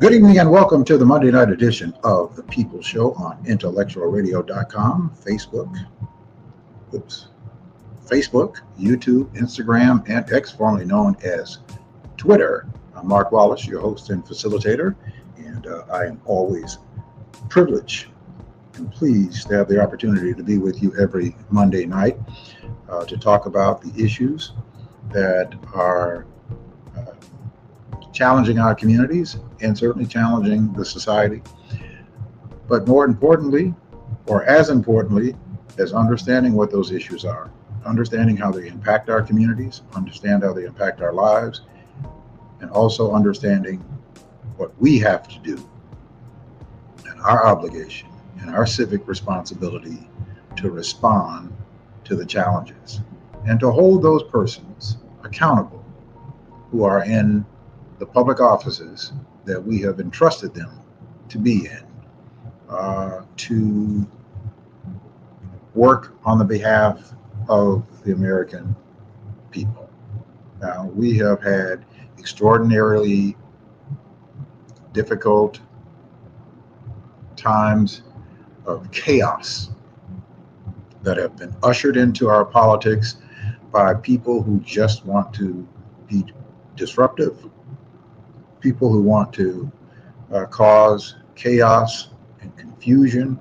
Good evening and welcome to the Monday night edition of The People Show on intellectualradio.com, Facebook, YouTube, Instagram, and X, formerly known as Twitter. I'm Mark Wallace, your host and facilitator, and I am always privileged and pleased to have the opportunity to be with you every Monday night to talk about the issues that are challenging our communities and certainly challenging the society. But more importantly, or as importantly, is understanding what those issues are, understanding how they impact our communities, understand how they impact our lives, and also understanding what we have to do and our obligation and our civic responsibility to respond to the challenges and to hold those persons accountable who are in the public offices that we have entrusted them to be in, to work on the behalf of the American people. Now, we have had extraordinarily difficult times of chaos that have been ushered into our politics by people who just want to be disruptive, people who want to cause chaos and confusion,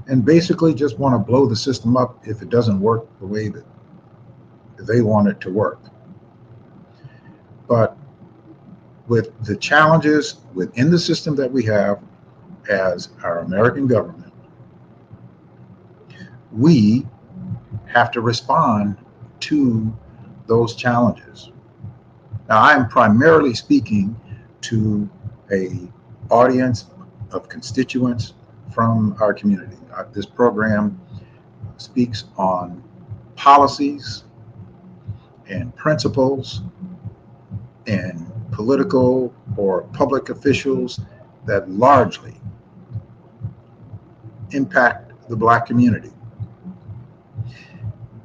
and basically just want to blow the system up if it doesn't work the way that they want it to work. But with the challenges within the system that we have as our American government, we have to respond to those challenges. Now, I'm primarily speaking to an audience of constituents from our community. This program speaks on policies and principles and political or public officials that largely impact the Black community.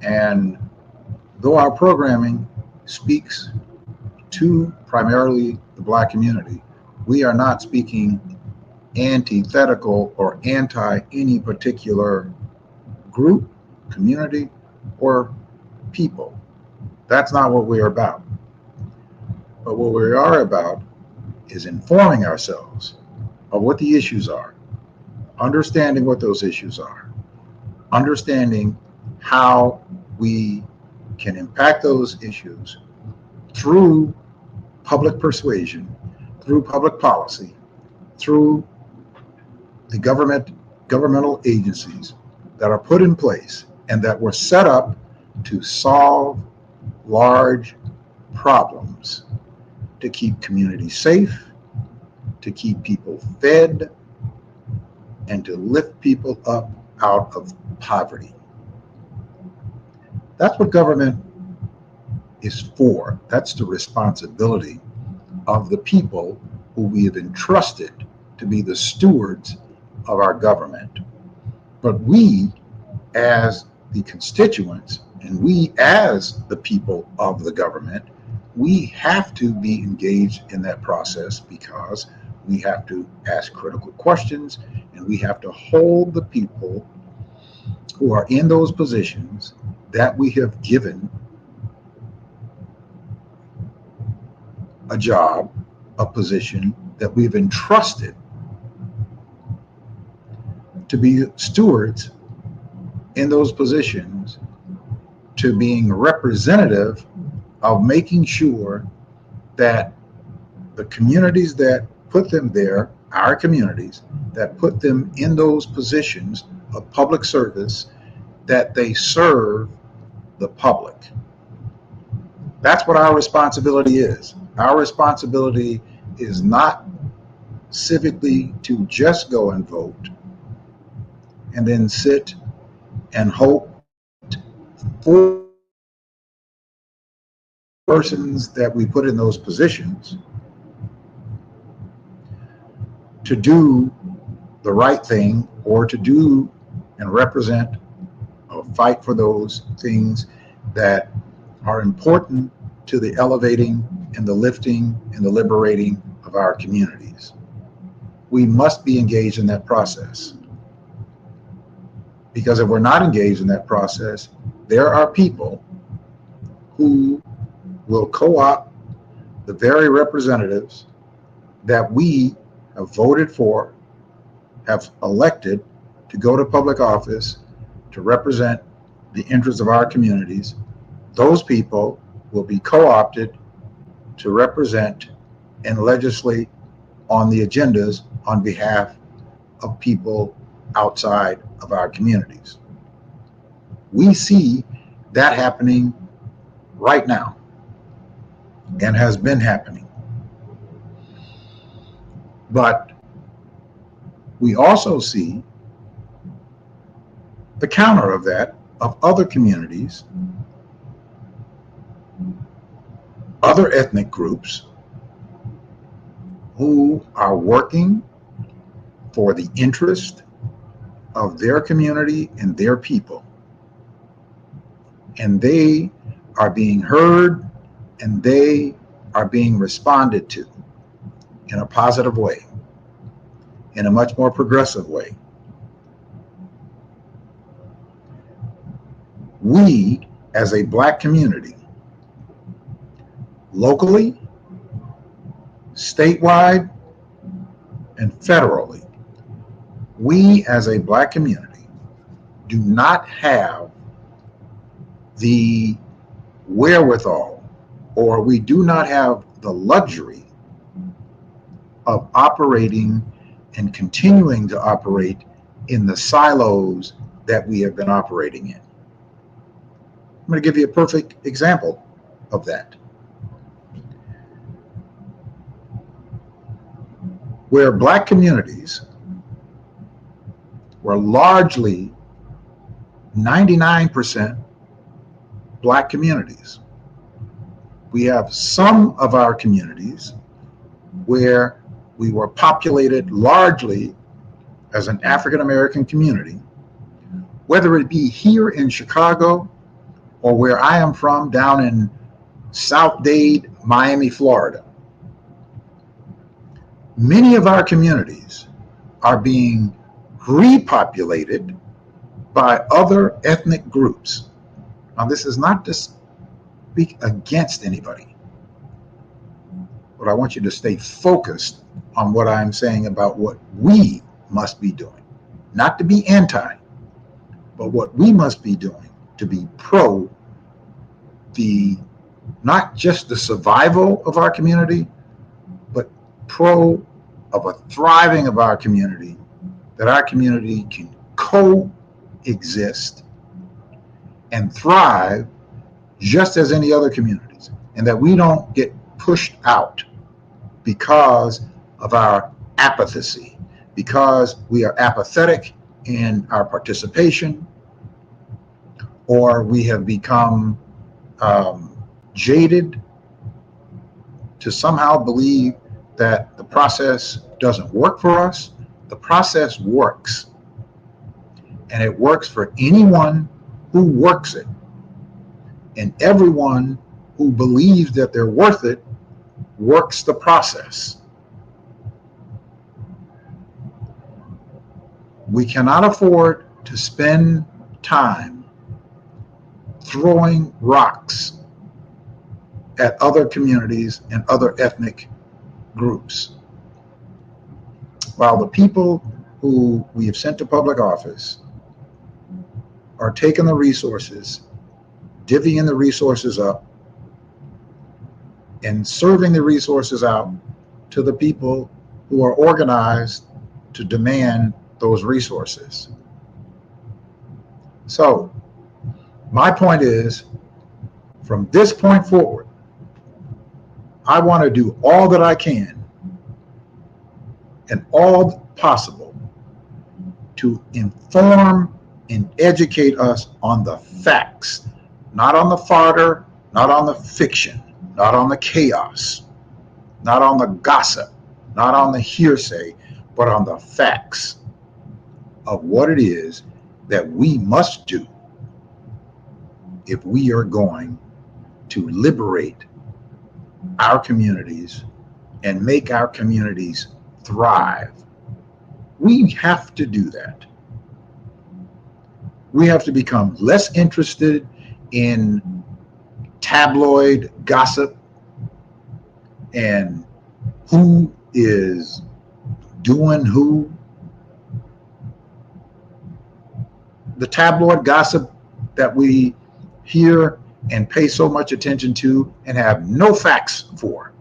And though our programming speaks to primarily the Black community, we are not speaking antithetical or anti any particular group, community, or people. That's not what we are about. But what we are about is informing ourselves of what the issues are, understanding what those issues are, understanding how we can impact those issues through public persuasion, through public policy, through the governmental agencies that are put in place and that were set up to solve large problems, to keep communities safe, to keep people fed, and to lift people up out of poverty. That's what government is for. That's the responsibility of the people who we have entrusted to be the stewards of our government. But we, as the constituents, and we as the people of the government, we have to be engaged in that process because we have to ask critical questions and we have to hold the people who are in those positions that we have given a job, a position that we've entrusted to be stewards in those positions, to being representative of making sure that the communities that put them there, our communities that put them in those positions of public service, that they serve the public. That's what our responsibility is. Our responsibility is not civically to just go and vote and then sit and hope for persons that we put in those positions to do the right thing or to do and represent or fight for those things that are important to the elevating and the lifting and the liberating of of our communities. We must be engaged in that process. Because if we're not engaged in that process, there are people who will co-opt the very representatives that we have voted for, have elected to go to public office to represent the interests of our communities. Those people will be co-opted to represent and legislate on the agendas on behalf of people outside of our communities. We see that happening right now and has been happening. But we also see the counter of that, of other communities, other ethnic groups who are working for the interest of their community and their people. And they are being heard and they are being responded to in a positive way, in a much more progressive way. We, as a Black community, locally, statewide, and federally, we as a Black community do not have the wherewithal, or we do not have the luxury of operating and continuing to operate in the silos that we have been operating in. I'm going to give you a perfect example of that. Where Black communities were largely 99% Black communities. We have some of our communities where we were populated largely as an African American community, whether it be here in Chicago or where I am from down in South Dade, Miami, Florida. Many of our communities are being repopulated by other ethnic groups. Now, this is not to speak against anybody, but I want you to stay focused on what I'm saying about what we must be doing. Not to be anti, but what we must be doing to be pro not just the survival of our community, but pro of a thriving of our community, that our community can coexist and thrive just as any other communities, and that we don't get pushed out because of our apathy, because we are apathetic in our participation, or we have become jaded to somehow believe that the process doesn't work for us. The process works, and it works for anyone who works it, and everyone who believes that they're worth it works the process. We cannot afford to spend time throwing rocks at other communities and other ethnic groups. While the people who we have sent to public office are taking the resources, divvying the resources up, and serving the resources out to the people who are organized to demand those resources. So, my point is, from this point forward, I want to do all that I can and all possible to inform and educate us on the facts, not on the fodder, not on the fiction, not on the chaos, not on the gossip, not on the hearsay, but on the facts of what it is that we must do if we are going to liberate our communities and make our communities thrive. We have to do that. We have to become less interested in tabloid gossip and who is doing who. The tabloid gossip that we hear and pay so much attention to and have no facts for.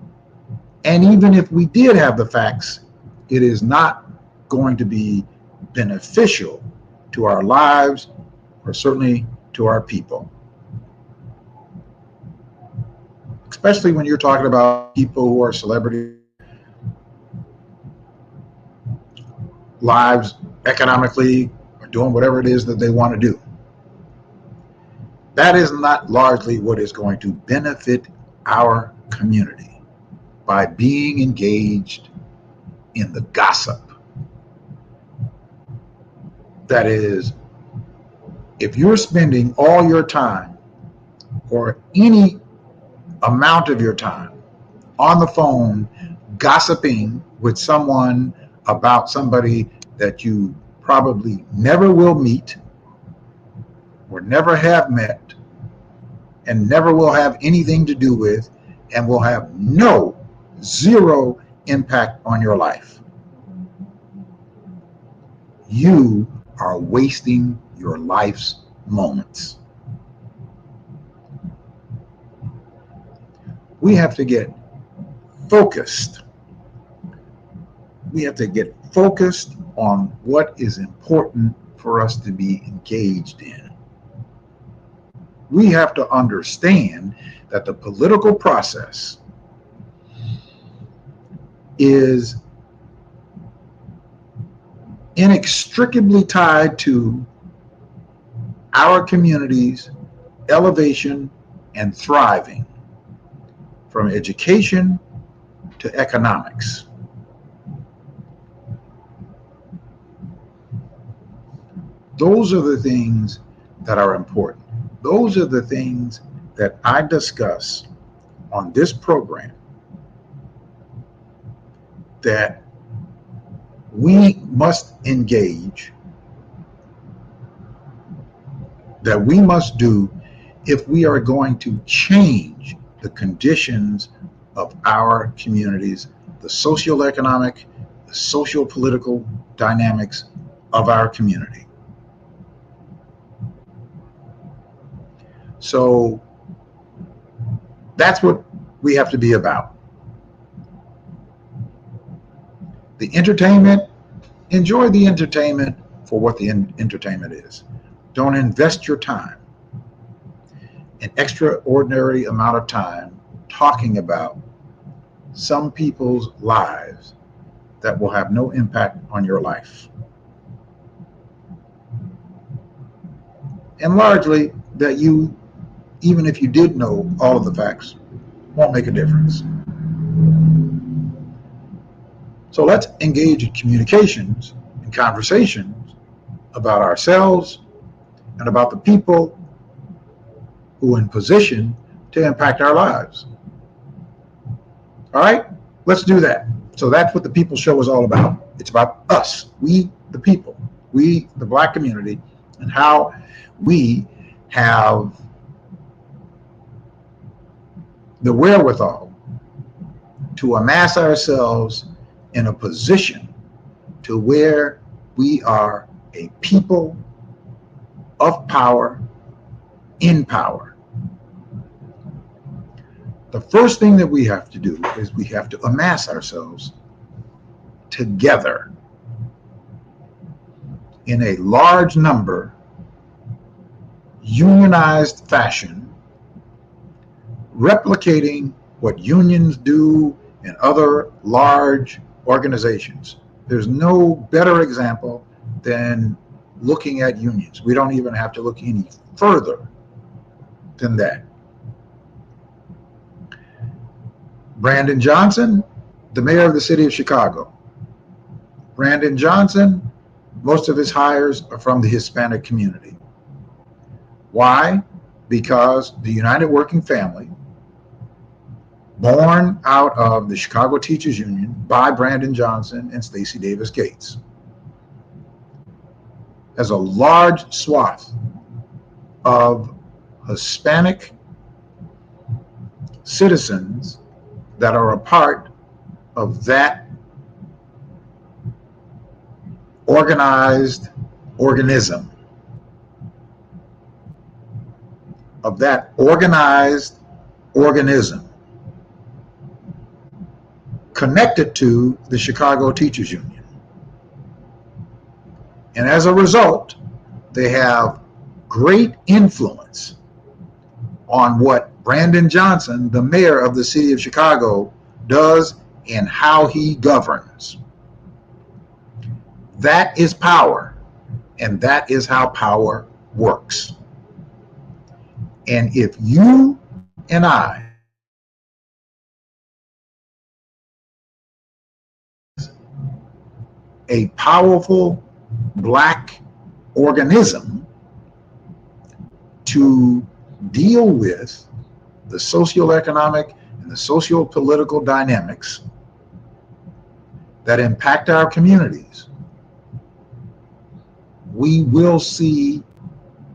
And even if we did have the facts, it is not going to be beneficial to our lives or certainly to our people. Especially when you're talking about people who are celebrities, lives economically, or doing whatever it is that they want to do. That is not largely what is going to benefit our community by being engaged in the gossip. That is, if you're spending all your time or any amount of your time on the phone gossiping with someone about somebody that you probably never will meet or never have met and never will have anything to do with and will have zero impact on your life, you are wasting your life's moments. We have to get focused. We have to get focused on what is important for us to be engaged in. We have to understand that the political process is inextricably tied to our community's elevation and thriving, from education to economics. Those are the things that are important. Those are the things that I discuss on this program that we must engage, that we must do if we are going to change the conditions of our communities, the socioeconomic, the socio-political dynamics of our community. So that's what we have to be about. The entertainment, enjoy the entertainment for what the entertainment is. Don't invest your time, an extraordinary amount of time, talking about some people's lives that will have no impact on your life. And largely that you, even if you did know all of the facts, won't make a difference. So let's engage in communications and conversations about ourselves and about the people who are in position to impact our lives. All right, let's do that. So that's what the People Show is all about. It's about us, we the people, we the Black community, and how we have the wherewithal to amass ourselves in a position to where we are a people of power, in power. The first thing that we have to do is we have to amass ourselves together in a large number, unionized fashion, replicating what unions do in other large organizations. There's no better example than looking at unions. We don't even have to look any further than that. Brandon Johnson, the mayor of the city of Chicago. Brandon Johnson, most of his hires are from the Hispanic community. Why? Because the United Working Family born out of the Chicago Teachers Union by Brandon Johnson and Stacey Davis Gates. As a large swath of Hispanic citizens that are a part of that organized organism, connected to the Chicago Teachers Union. And as a result, they have great influence on what Brandon Johnson, the mayor of the city of Chicago, does and how he governs. That is power, and that is how power works. And if you and I a powerful black organism to deal with the socioeconomic and the socio-political dynamics that impact our communities, we will see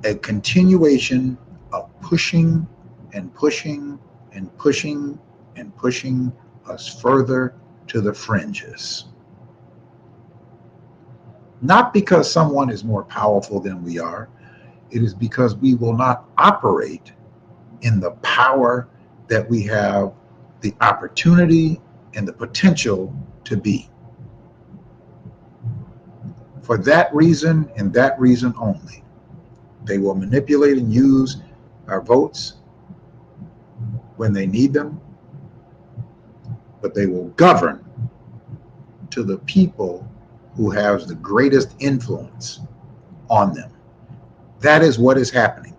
a continuation of pushing and pushing and pushing and pushing us further to the fringes. Not because someone is more powerful than we are, it is because we will not operate in the power that we have the opportunity and the potential to be. For that reason and that reason only, they will manipulate and use our votes when they need them, but they will govern to the people who has the greatest influence on them. That is what is happening.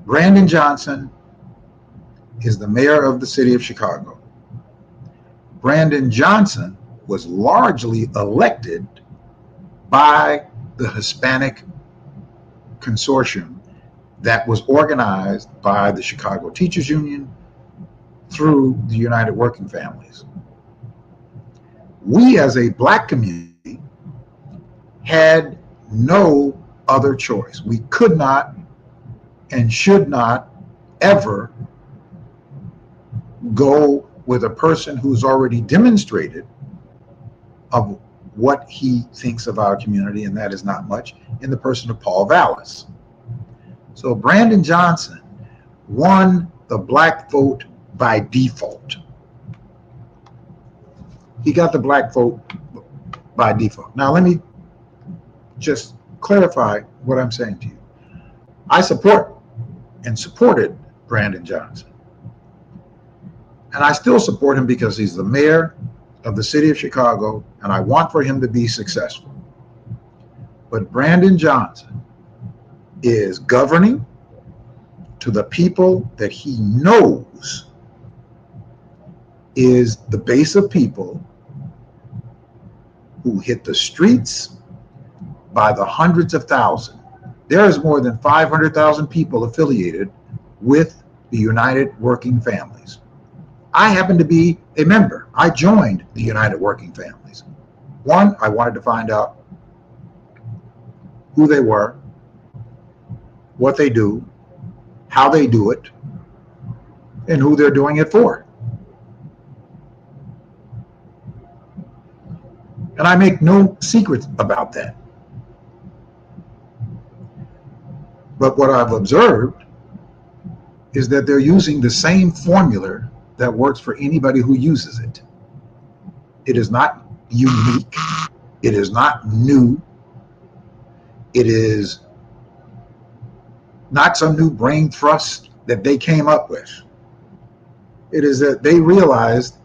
Brandon Johnson is the mayor of the city of Chicago. Brandon Johnson was largely elected by the Hispanic consortium that was organized by the Chicago Teachers Union through the United Working Families. We as a black community had no other choice. We could not and should not ever go with a person who's already demonstrated of what he thinks of our community, and that is not much, in the person of Paul Vallas. So Brandon Johnson won the black vote by default. He got the black vote by default. Now let me just clarify what I'm saying to you. I support and supported Brandon Johnson. And I still support him because he's the mayor of the city of Chicago, and I want for him to be successful. But Brandon Johnson is governing to the people that he knows is the base of people who hit the streets by the hundreds of thousands. There is more than 500,000 people affiliated with the United Working Families. I happen to be a member. I joined the United Working Families. One, I wanted to find out who they were, what they do, how they do it, and who they're doing it for. And I make no secrets about that. But what I've observed is that they're using the same formula that works for anybody who uses it. It is not unique. It is not new. It is not some new brain thrust that they came up with. It is that they realized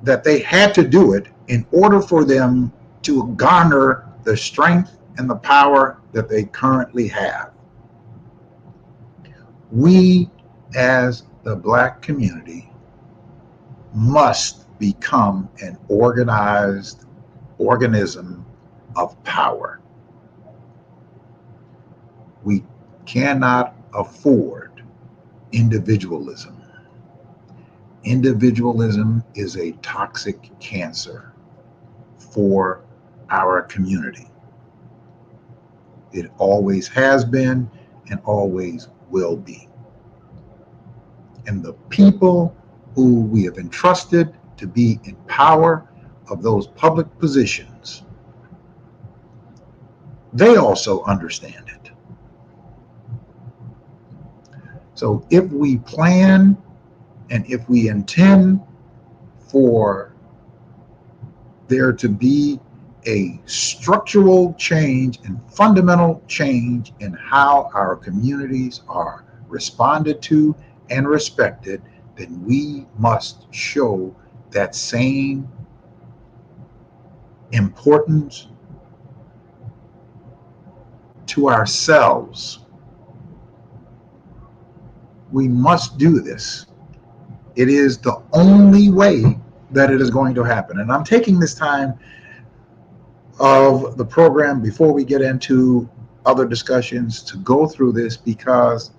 that they had to do it in order for them to garner the strength and the power that they currently have. We, as the black community, must become an organized organism of power. We cannot afford individualism. Individualism is a toxic cancer for our community. It always has been and always will be. And the people who we have entrusted to be in power of those public positions, they also understand it. So if we plan and if we intend for there to be a structural change and fundamental change in how our communities are responded to and respected, then we must show that same importance to ourselves. We must do this. It is the only way that it is going to happen. And I'm taking this time of the program before we get into other discussions to go through this, because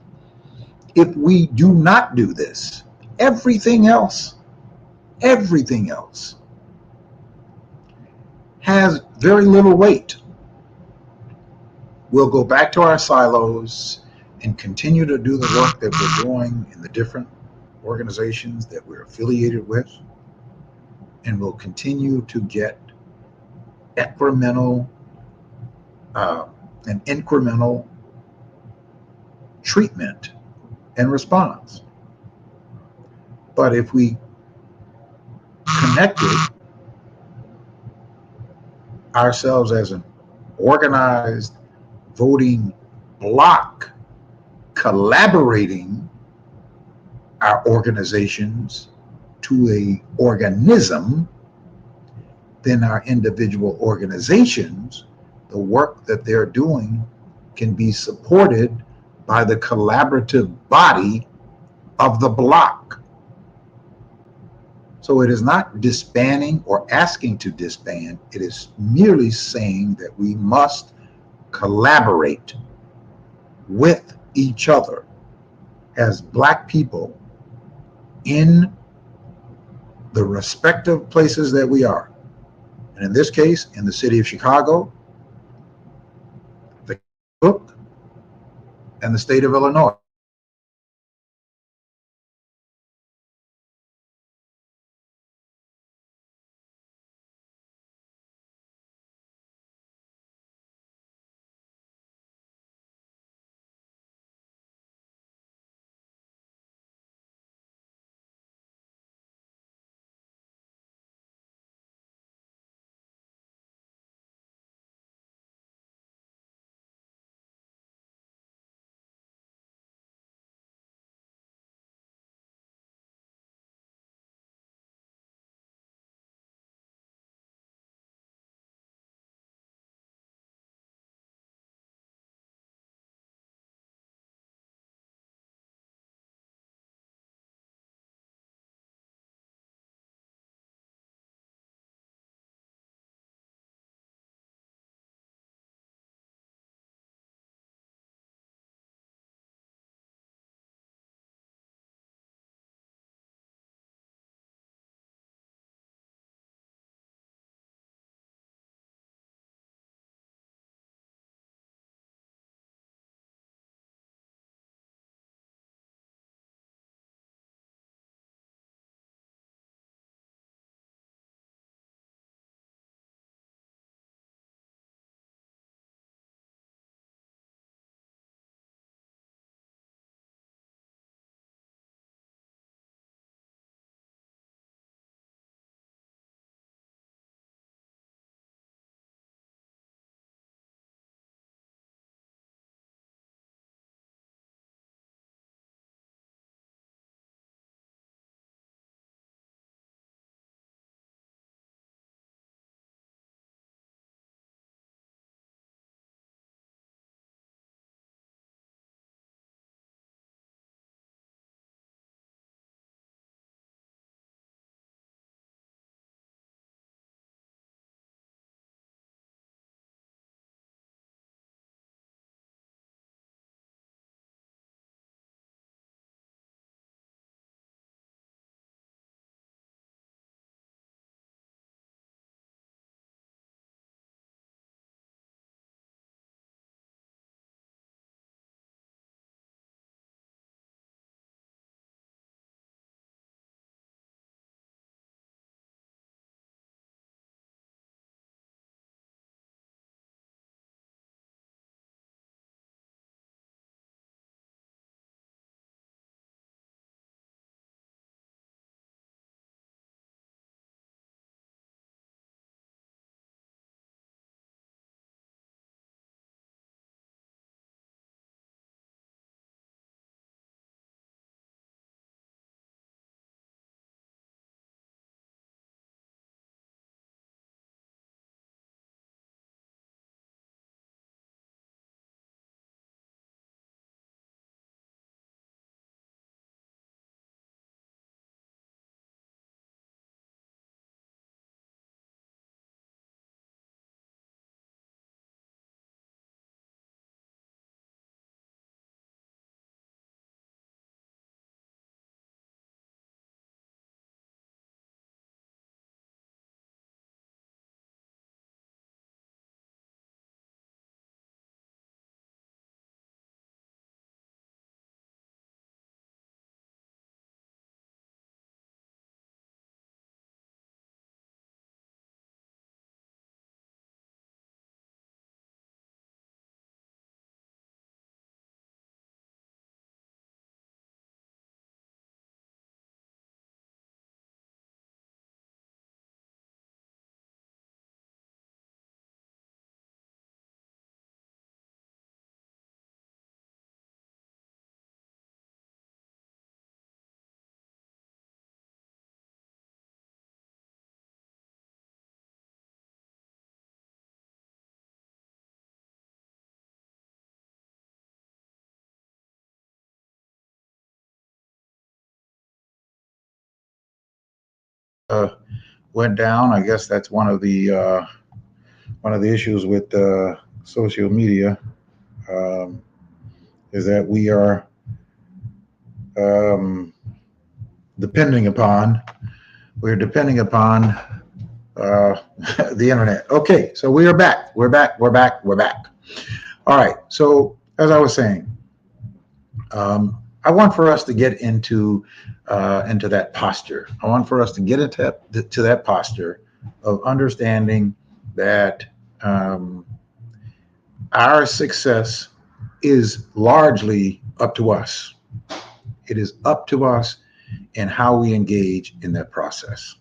if we do not do this, everything else has very little weight. We'll go back to our silos and continue to do the work that we're doing in the different organizations that we're affiliated with, and we'll continue to get incremental incremental treatment and response. But if we connected ourselves as an organized voting block, collaborating our organizations to a organism, then our individual organizations, the work that they're doing can be supported by the collaborative body of the block. So it is not disbanding or asking to disband. It is merely saying that we must collaborate with each other as Black people in the respective places that we are. And in this case, in the city of Chicago, the book, and the state of Illinois. went down. I guess that's one of the issues with social media, um, is that we are um, depending upon we're depending upon uh, the internet. Okay, so we are back. We're back. We're back. We're back. All right. So as I was saying, I want for us to get into that posture. I want for us to get to that posture of understanding that um, our success is largely up to us. It is up to us and how we engage in that process.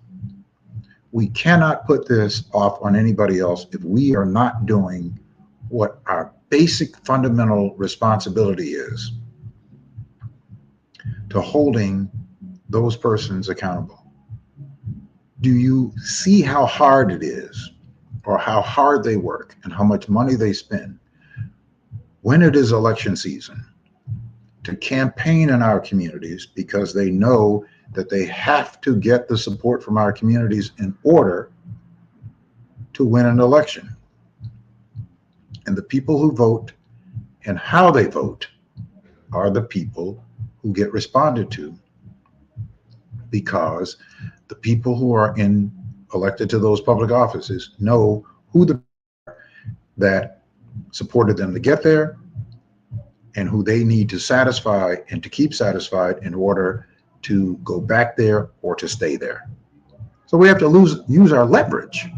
We cannot put this off on anybody else if we are not doing what our basic fundamental responsibility is to holding those persons accountable. Do you see how hard it is, or how hard they work, and how much money they spend when it is election season to campaign in our communities, because they know that they have to get the support from our communities in order to win an election? And the people who vote and how they vote are the people who get responded to, because the people who are elected to those public offices know who that supported them to get there, and who they need to satisfy and to keep satisfied in order to go back there or to stay there. So we have to use our leverage.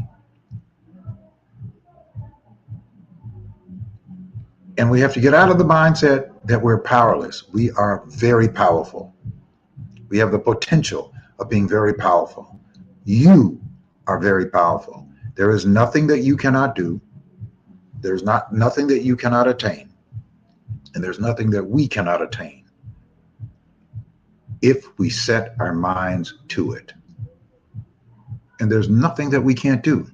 And we have to get out of the mindset that we're powerless. We are very powerful. We have the potential of being very powerful. You are very powerful. There is nothing that you cannot do. There's nothing that you cannot attain. And there's nothing that we cannot attain if we set our minds to it. And there's nothing that we can't do.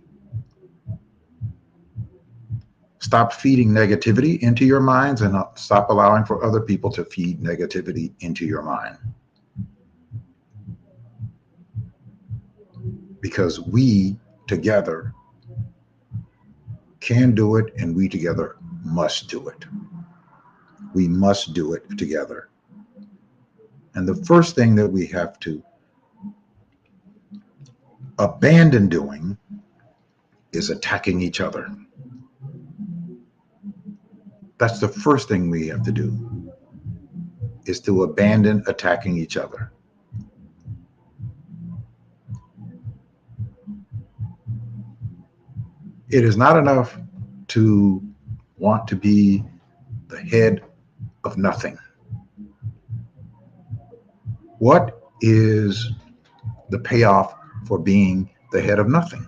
Stop feeding negativity into your minds, and stop allowing for other people to feed negativity into your mind. Because we together can do it, and we together must do it. We must do it together. And the first thing that we have to abandon doing is attacking each other. That's the first thing we have to do, is to abandon attacking each other. It is not enough to want to be the head of nothing. What is the payoff for being the head of nothing?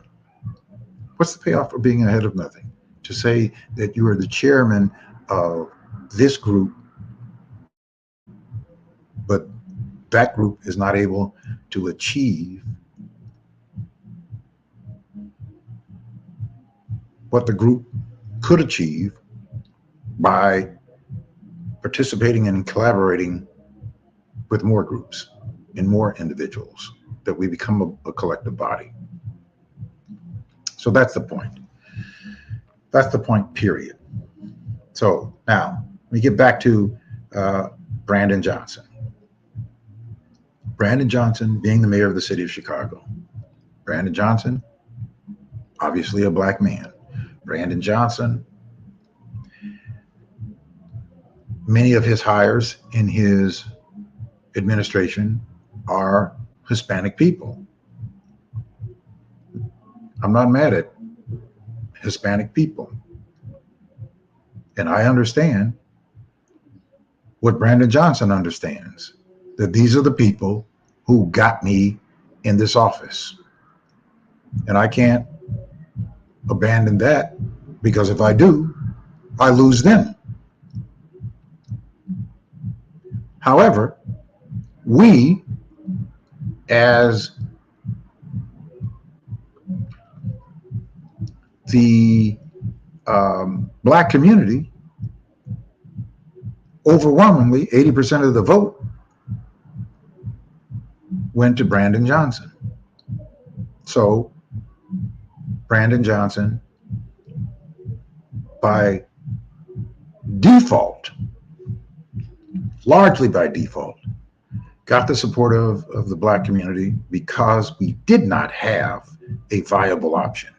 What's the payoff for being the head of nothing? To say that you are the chairman of this group, but that group is not able to achieve what the group could achieve by participating and collaborating with more groups and more individuals, that we become a collective body. So that's the point. That's the point, period. So now we get back to Brandon Johnson. Brandon Johnson being the mayor of the city of Chicago. Brandon Johnson, obviously a black man. Brandon Johnson, many of his hires in his administration are Hispanic people. I'm not mad at Hispanic people. And I understand what Brandon Johnson understands, that these are the people who got me in this office. And I can't abandon that, because if I do, I lose them. However, we as the black community, overwhelmingly 80% of the vote went to Brandon Johnson. So Brandon Johnson, by default, largely by default, got the support of the Black community because we did not have a viable option.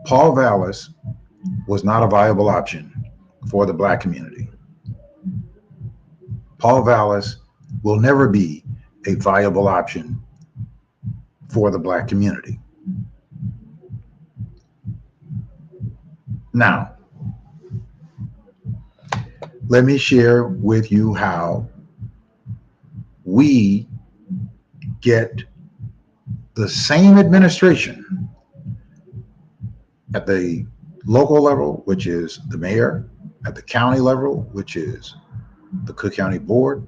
Paul Vallas was not a viable option for the Black community. Paul Vallas will never be a viable option for the Black community. Now, let me share with you how we get the same administration at the local level, which is the mayor, at the county level, which is the Cook County Board,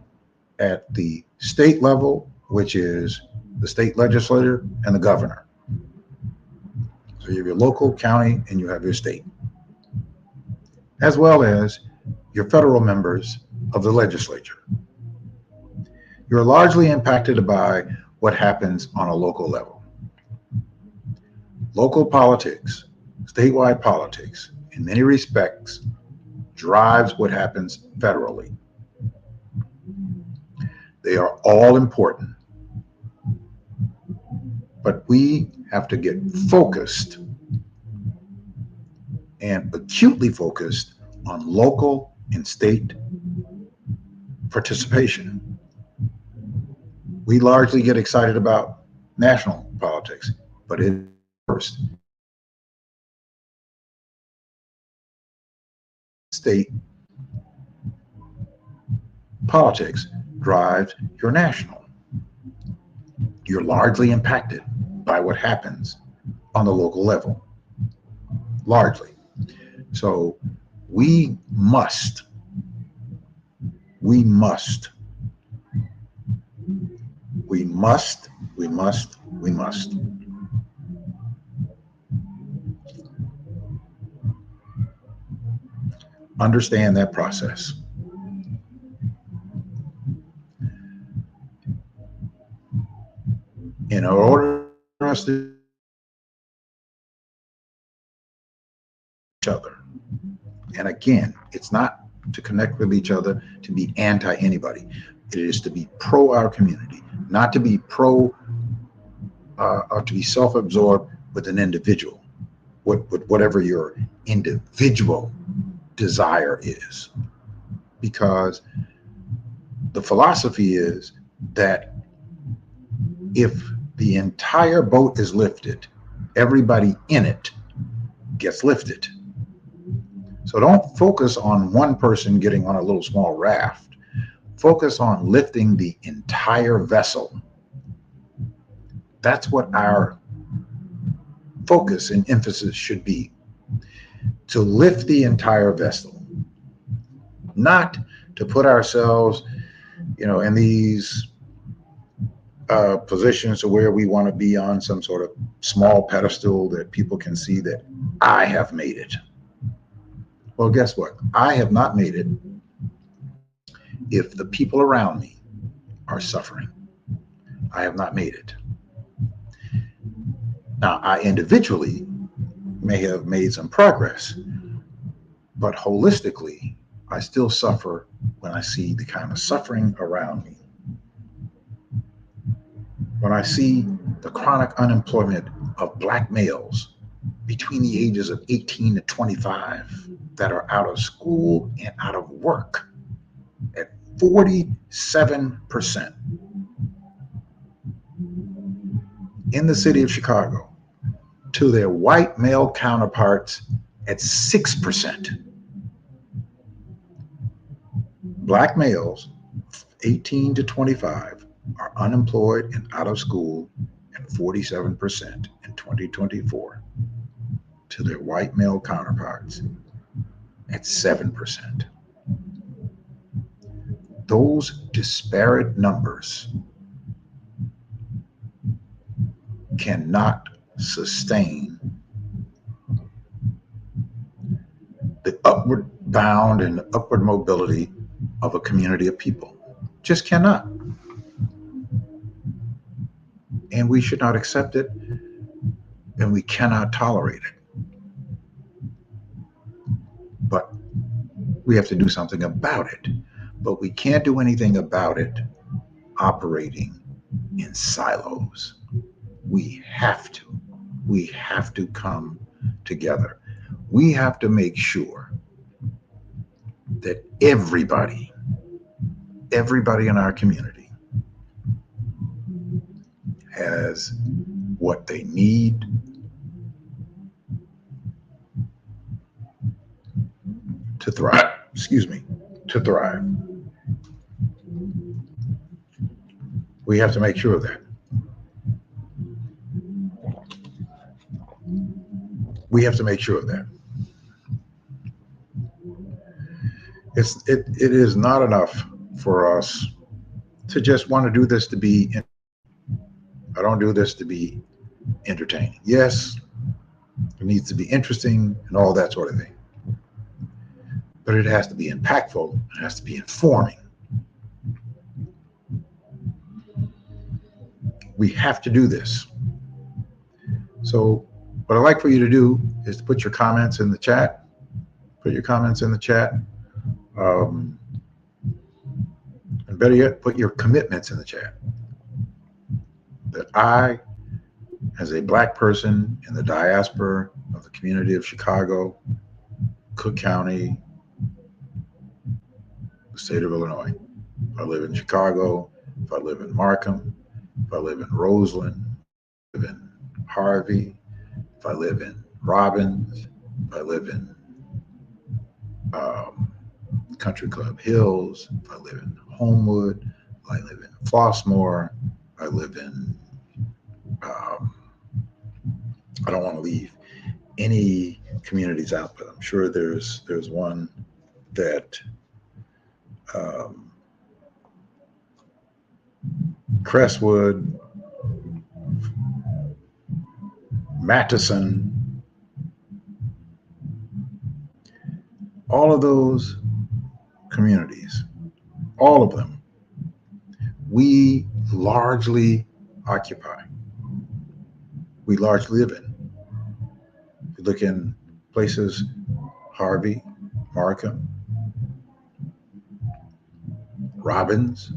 at the state level, which is the state legislature and the governor. So you have your local, county, and you have your state, as well as your federal members of the legislature. You're largely impacted by what happens on a local level. Local politics, statewide politics, in many respects, drives what happens federally. They are all important, but we have to get focused and acutely focused on local and state participation. We largely get excited about national politics, but it first state politics drives your national. You're largely impacted by what happens on the local level, largely. So we must understand that process. In order for us to each other, and again, it's not to connect with each other to be anti anybody. It is to be pro our community, not to be pro or to be self-absorbed with an individual, with whatever your individual desire is. Because the philosophy is that if the entire boat is lifted, everybody in it gets lifted. So don't focus on one person getting on a little small raft. Focus on lifting the entire vessel. That's what our focus and emphasis should be. To lift the entire vessel, not to put ourselves, in these positions to where we want to be on some sort of small pedestal that people can see that I have made it. Well, guess what? I have not made it if the people around me are suffering. I have not made it. Now, I individually may have made some progress, but holistically, I still suffer when I see the kind of suffering around me. When I see the chronic unemployment of Black males between the ages of 18 to 25 that are out of school and out of work at 47%. In the city of Chicago, to their white male counterparts at 6%. Black males 18 to 25 are unemployed and out of school at 47% in 2024, to their white male counterparts at 7%. Those disparate numbers cannot sustain the upward bound and upward mobility of a community of people. Just cannot. and we should not accept it, and we cannot tolerate it. But we have to do something about it. But we can't do anything about it operating in silos. We have to. We have to come together. We have to make sure that everybody in our community has what they need to thrive. Excuse me, to thrive. We have to make sure of that. We have to make sure of that. It is not enough for us to just want to do this to be. I don't do this to be entertaining. Yes, it needs to be interesting and all that sort of thing. But it has to be impactful. It has to be informing. We have to do this. So what I'd like for you to do is to put your comments in the chat. Put your comments in the chat. And better yet, put your commitments in the chat. That I, as a Black person in the diaspora of the community of Chicago, Cook County, the state of Illinois, if I live in Chicago, if I live in Markham, if I live in Roseland, if I live in Harvey, if I live in Robbins, if I live in Country Club Hills, if I live in Homewood, if I live in Flossmoor, if I live in, I don't want to leave any communities out, but I'm sure there's one that Crestwood, Mattison, all of those communities, all of them, we largely occupy. We largely live in. If you look in places, Harvey, Markham, Robbins,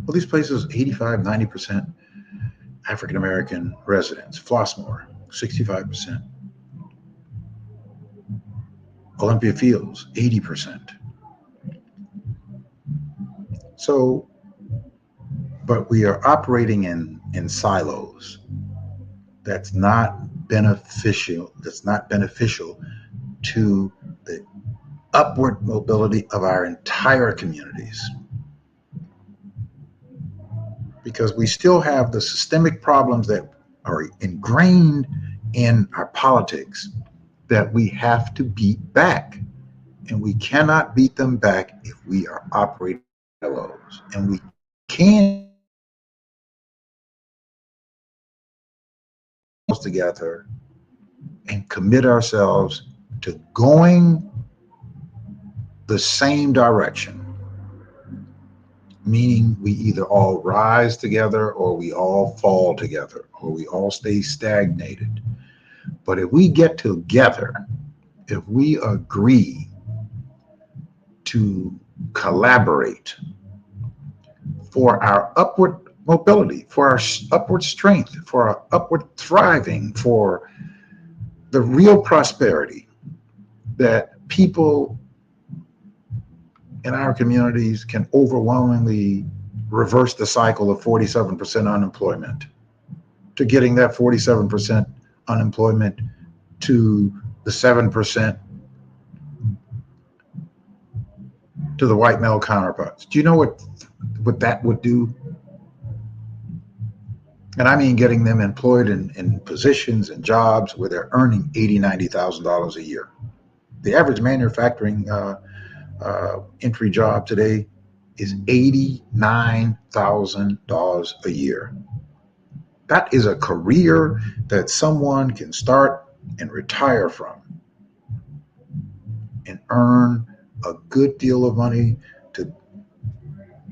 well, these places, 85, 90% African-American residents. Flossmoor, 65%. Olympia Fields, 80%. So, but we are operating in silos. That's not beneficial. That's not beneficial to the upward mobility of our entire communities. Because we still have the systemic problems that are ingrained in our politics that we have to beat back. And we cannot beat them back if we are operating silos. And we can together and commit ourselves to going the same direction. Meaning we either all rise together or we all fall together or we all stay stagnated. But if we get together, if we agree to collaborate for our upward mobility, for our upward strength, for our upward thriving, for the real prosperity that people in our communities can overwhelmingly reverse the cycle of 47% unemployment to getting that 47% unemployment to the 7% to the white male counterparts. Do you know what that would do? And I mean getting them employed in positions and jobs where they're earning $80,000, $90,000 a year. The average manufacturing entry job today is $89,000 a year. That is a career that someone can start and retire from and earn a good deal of money to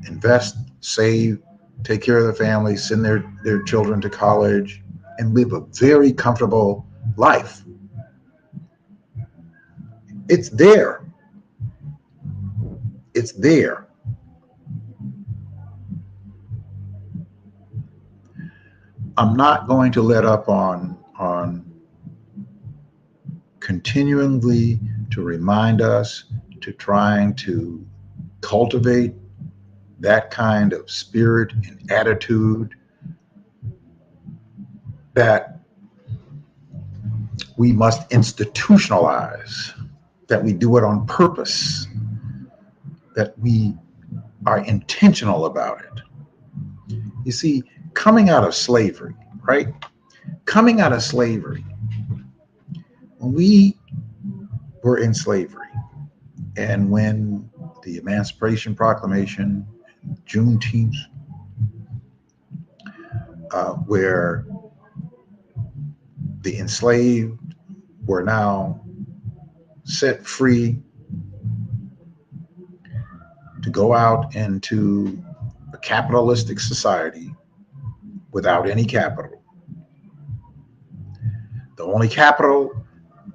invest, save, take care of their families, send their children to college, and live a very comfortable life. It's there. It's there. I'm not going to let up on continually to remind us to trying to cultivate that kind of spirit and attitude that we must institutionalize, that we do it on purpose, that we are intentional about it. You see, coming out of slavery, right? Coming out of slavery, when we were in slavery and when the Emancipation Proclamation, Juneteenth, where the enslaved were now set free to go out into a capitalistic society without any capital. The only capital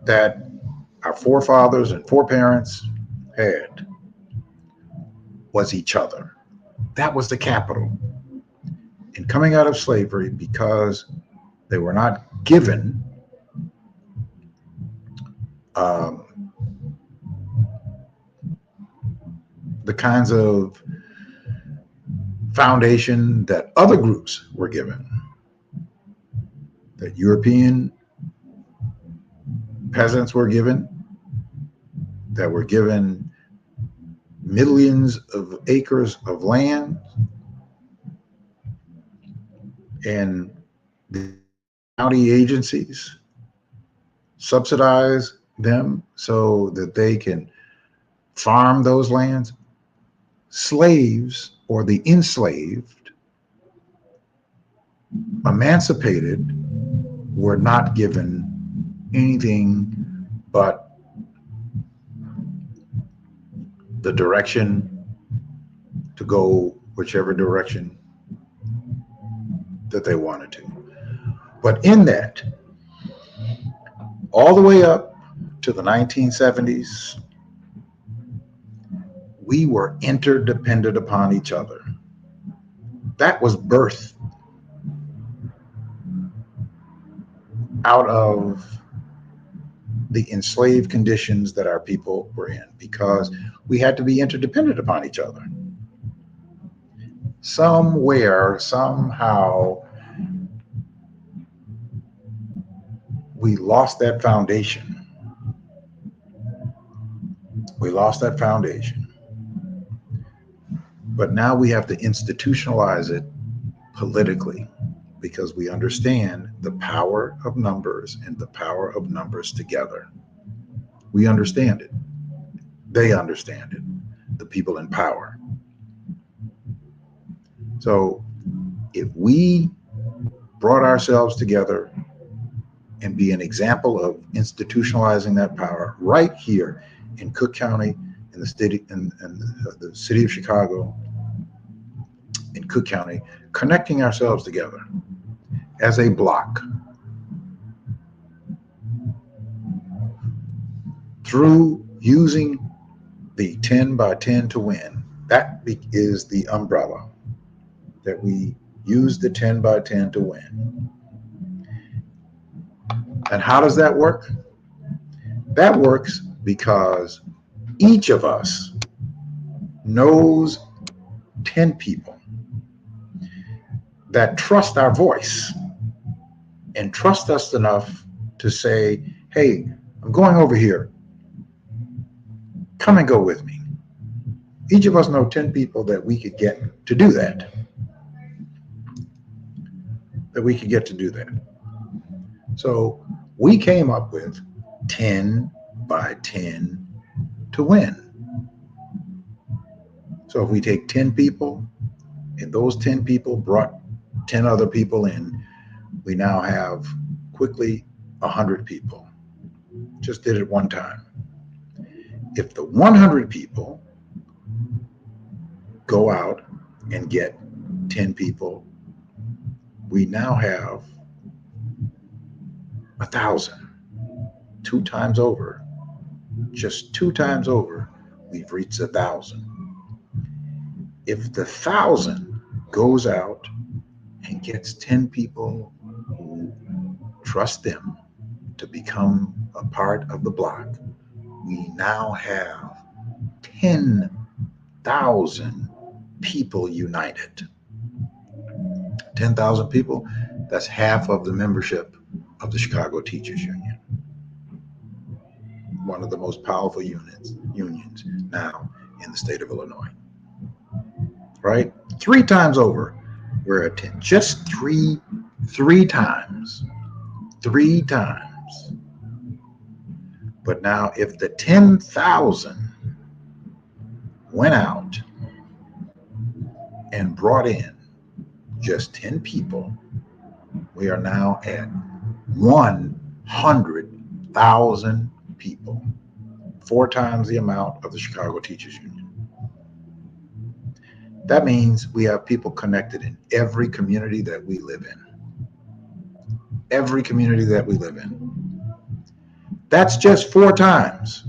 that our forefathers and foreparents had was each other. That was the capital. And coming out of slavery, because they were not given the kinds of foundation that other groups were given, that European peasants were given, that were given millions of acres of land, and the county agencies subsidize them so that they can farm those lands. Slaves, or the enslaved, emancipated, were not given anything but the direction to go whichever direction that they wanted to. But in that, all the way up to the 1970s, we were interdependent upon each other. That was birth out of the enslaved conditions that our people were in, because we had to be interdependent upon each other. Somewhere, somehow, we lost that foundation. We lost that foundation. But now we have to institutionalize it politically, because we understand the power of numbers and the power of numbers together. We understand it. They understand it, the people in power. So if we brought ourselves together and be an example of institutionalizing that power right here in Cook County, in the the city of Chicago, in Cook County, connecting ourselves together as a block through using the 10 by 10 to win. That is the umbrella, that we use the 10 by 10 to win. And how does that work? That works because each of us knows 10 people that trust our voice and trust us enough to say, hey, I'm going over here. Come and go with me. Each of us know 10 people that we could get to do that. So we came up with 10 by 10 to win. So if we take 10 people and those 10 people brought 10 other people in, we now have quickly 100 people. Just did it one time. If the 100 people go out and get 10 people, we now have 1,000. 2 times over, just 2 times over, we've reached 1,000. If the 1,000 goes out and gets 10 people who trust them to become a part of the block, we now have 10,000 people united. 10,000 people, that's half of the membership of the Chicago Teachers Union. One of the most powerful unions now in the state of Illinois. Right? 3 times over, we're at 10. Just three times. 3 times. But now if the 10,000 went out and brought in just 10 people, we are now at 100,000 people. 4 times the amount of the Chicago Teachers Union. That means we have people connected in every community that we live in. Every community that we live in. That's just 4 times.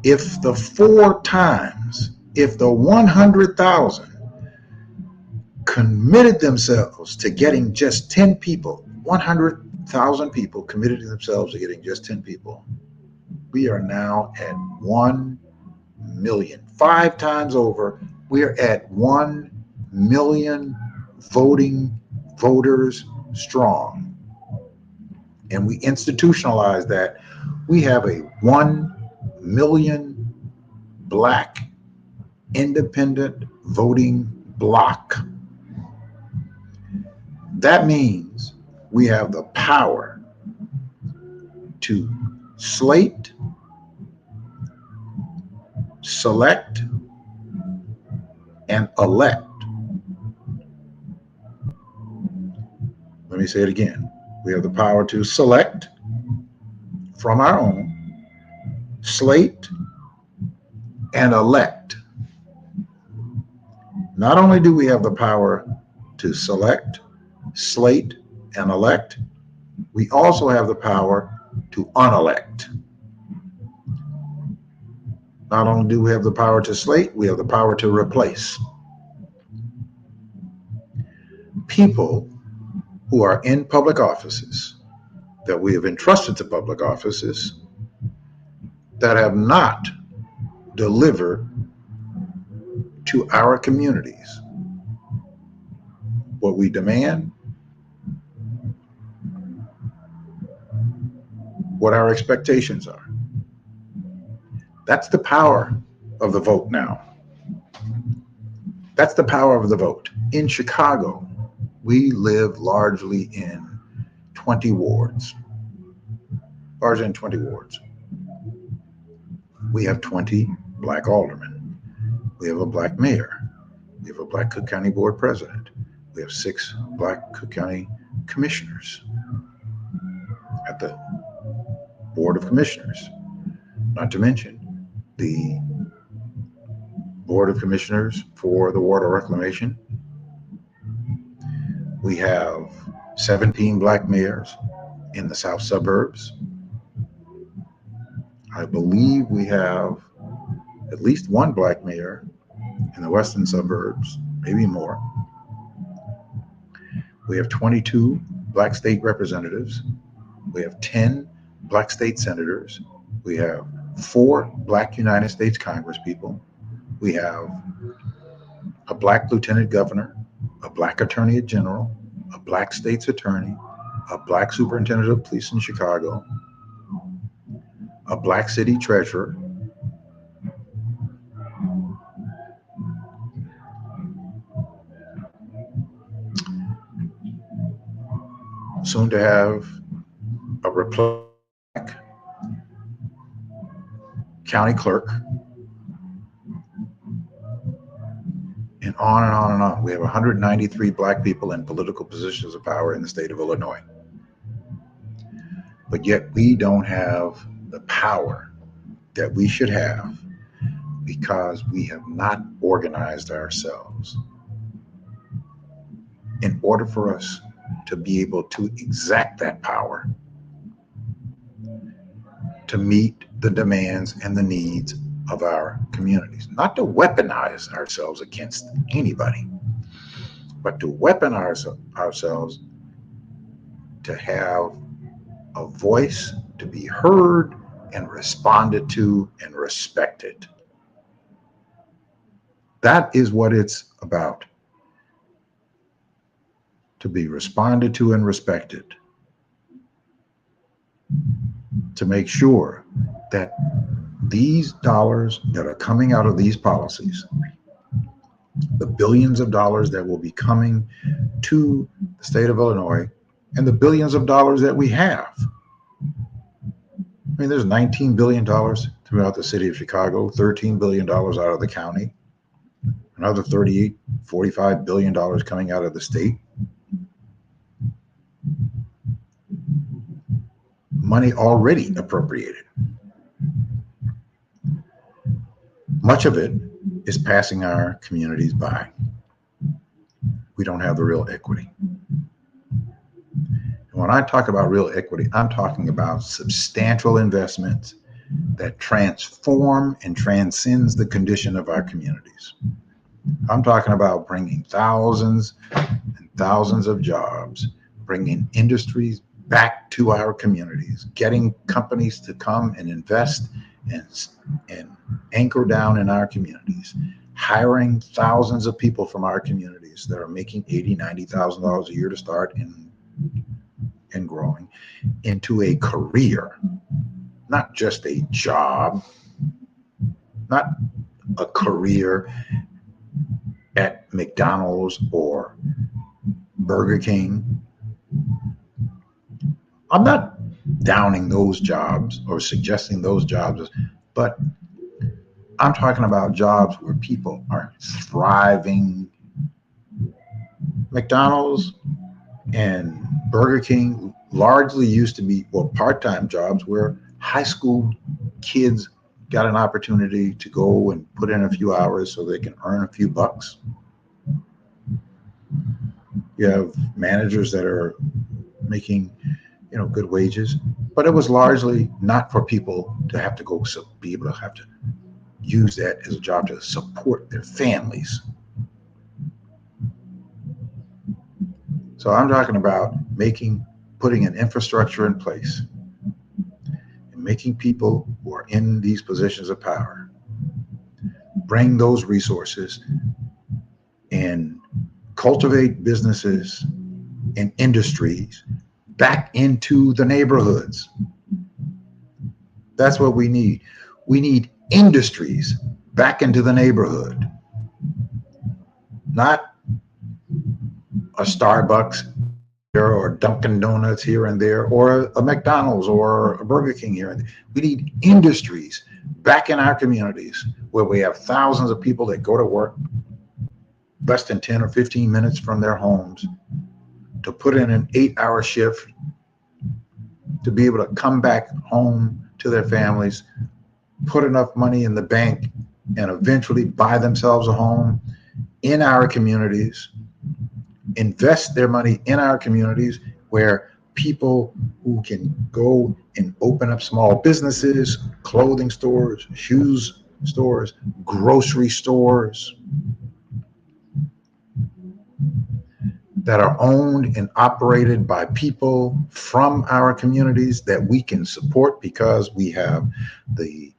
If the 4 times, if the 100,000 committed themselves to getting just 10 people, 100,000 people committed themselves to getting just 10 people, we are now at 1 million. 5 times over, we are at 1 million voters strong. And we institutionalize that. We have a 1 million Black independent voting block. That means we have the power to slate, select, and elect. Let me say it again. We have the power to select from our own, slate, and elect. Not only do we have the power to select, slate, and elect, we also have the power to unelect. Not only do we have the power to slate, we have the power to replace. People who are in public offices, that we have entrusted to public offices, that have not delivered to our communities what we demand, what our expectations are. That's the power of the vote now. That's the power of the vote. In Chicago, we live largely in 20 wards. Largely in 20 wards. We have 20 Black aldermen. We have a Black mayor. We have a Black Cook County Board president. We have 6 Black Cook County commissioners at the Board of Commissioners. Not to mention the Board of Commissioners for the Water Reclamation. We have 17 Black mayors in the south suburbs. I believe we have at least 1 Black mayor in the western suburbs, maybe more. We have 22 Black state representatives. We have 10 Black state senators. We have 4 Black United States Congresspeople. We have a Black lieutenant governor, a Black attorney general, a Black state's attorney, a Black superintendent of police in Chicago, a Black city treasurer, soon to have a Black county clerk, and on and on and on. We have 193 Black people in political positions of power in the state of Illinois. But yet we don't have the power that we should have because we have not organized ourselves. in order for us to be able to exact that power to meet the demands and the needs of our communities. Not to weaponize ourselves against anybody, but to weaponize ourselves to have a voice, to be heard and responded to and respected. That is what it's about. To be responded to and respected. To make sure that these dollars that are coming out of these policies, the billions of dollars that will be coming to the state of Illinois, and the billions of dollars that we have. I mean, there's $19 billion throughout the city of Chicago, $13 billion out of the county, another $38, $45 billion coming out of the state. Money already appropriated. Much of it is passing our communities by. We don't have the real equity. And when I talk about real equity, I'm talking about substantial investments that transform and transcends the condition of our communities. I'm talking about bringing thousands and thousands of jobs, bringing industries back to our communities, getting companies to come and invest and anchor down in our communities, hiring thousands of people from our communities that are making $80,000, $90,000 a year to start and growing into a career, not just a job, not a career at McDonald's or Burger King. I'm not downing those jobs or suggesting those jobs, but I'm talking about jobs where people are thriving. McDonald's and Burger King largely used to be, well, part-time jobs where high school kids got an opportunity to go and put in a few hours so they can earn a few bucks. You have managers that are making good wages, but it was largely not for people to have to go, so be able to have to use that as a job to support their families. So I'm talking about putting an infrastructure in place and making people who are in these positions of power bring those resources and cultivate businesses and industries back into the neighborhoods. That's what we need. We need industries back into the neighborhood, not a Starbucks or Dunkin' Donuts here and there, or a McDonald's or a Burger King here and there. We need industries back in our communities where we have thousands of people that go to work less than 10 or 15 minutes from their homes, to put in an 8-hour shift, to be able to come back home to their families, put enough money in the bank, and eventually buy themselves a home in our communities, invest their money in our communities where people who can go and open up small businesses, clothing stores, shoes stores, grocery stores, that are owned and operated by people from our communities that we can support because we have the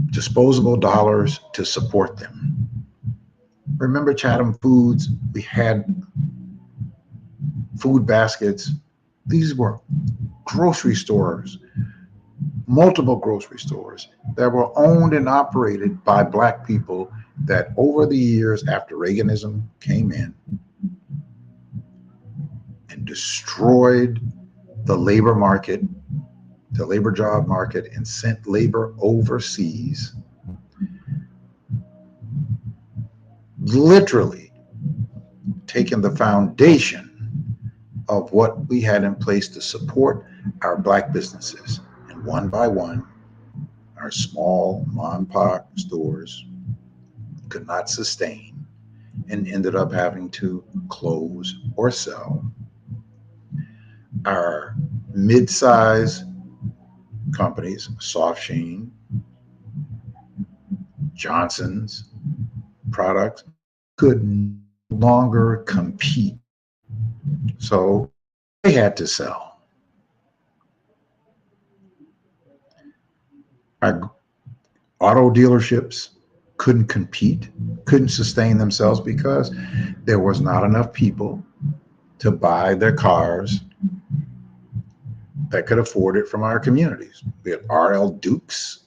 disposable dollars to support them. Remember Chatham Foods? We had food baskets. These were grocery stores, multiple grocery stores that were owned and operated by Black people that over the years after Reaganism came in and destroyed the labor market, the labor job market, and sent labor overseas, literally taken the foundation of what we had in place to support our Black businesses. And one by one, our small mom and pop stores could not sustain. and ended up having to close or sell. Our mid-size companies, Soft Sheen, Johnson's products, could no longer compete. So they had to sell. Our auto dealerships couldn't compete, couldn't sustain themselves because there was not enough people to buy their cars that could afford it from our communities. We had R.L. Dukes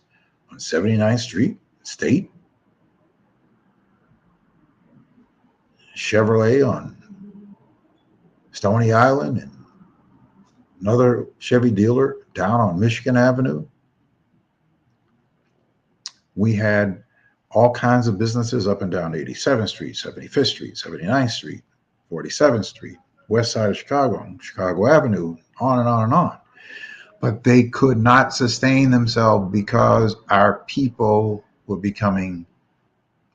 on 79th Street, State, Chevrolet on Stony Island, and another Chevy dealer down on Michigan Avenue. We had all kinds of businesses up and down 87th Street, 75th Street, 79th Street, 47th Street, west side of Chicago, Chicago Avenue, on and on and on. But they could not sustain themselves because our people were becoming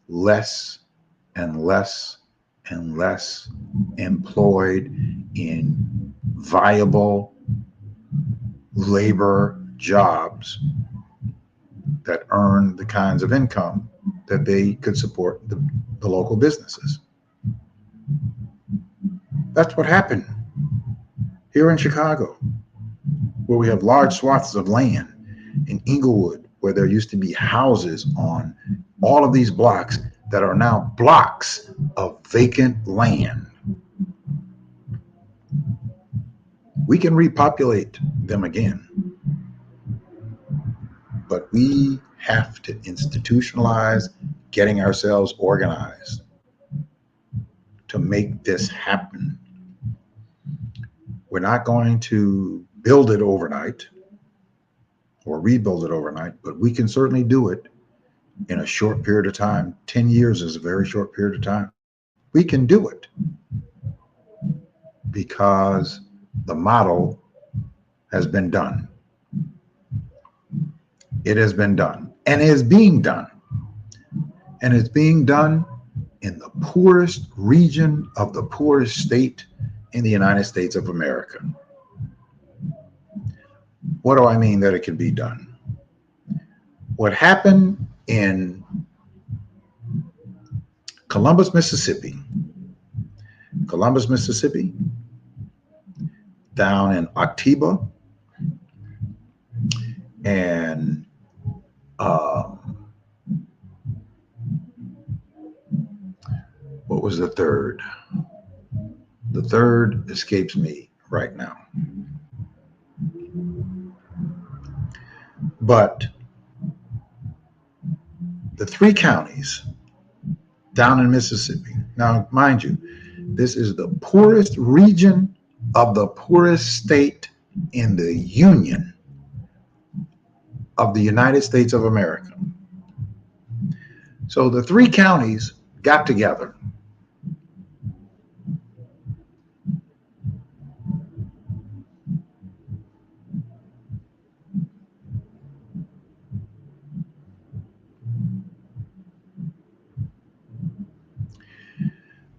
less and less and less employed in viable labor jobs that earn the kinds of income that they could support the local businesses. That's what happened here in Chicago, where we have large swaths of land in Inglewood, where there used to be houses on all of these blocks that are now blocks of vacant land. We can repopulate them again, but we have to institutionalize getting ourselves organized to make this happen. We're not going to build it overnight or rebuild it overnight, but we can certainly do it in a short period of time. 10 years is a very short period of time. We can do it because the model has been done. It has been done and is being done. And it's being done in the poorest region of the poorest state in the United States of America. What do I mean that it can be done? What happened in Columbus, Mississippi, down in October, and what was the third? The third escapes me right now. But the three counties down in Mississippi, now mind you, this is the poorest region of the poorest state in the Union of the United States of America. So the three counties got together.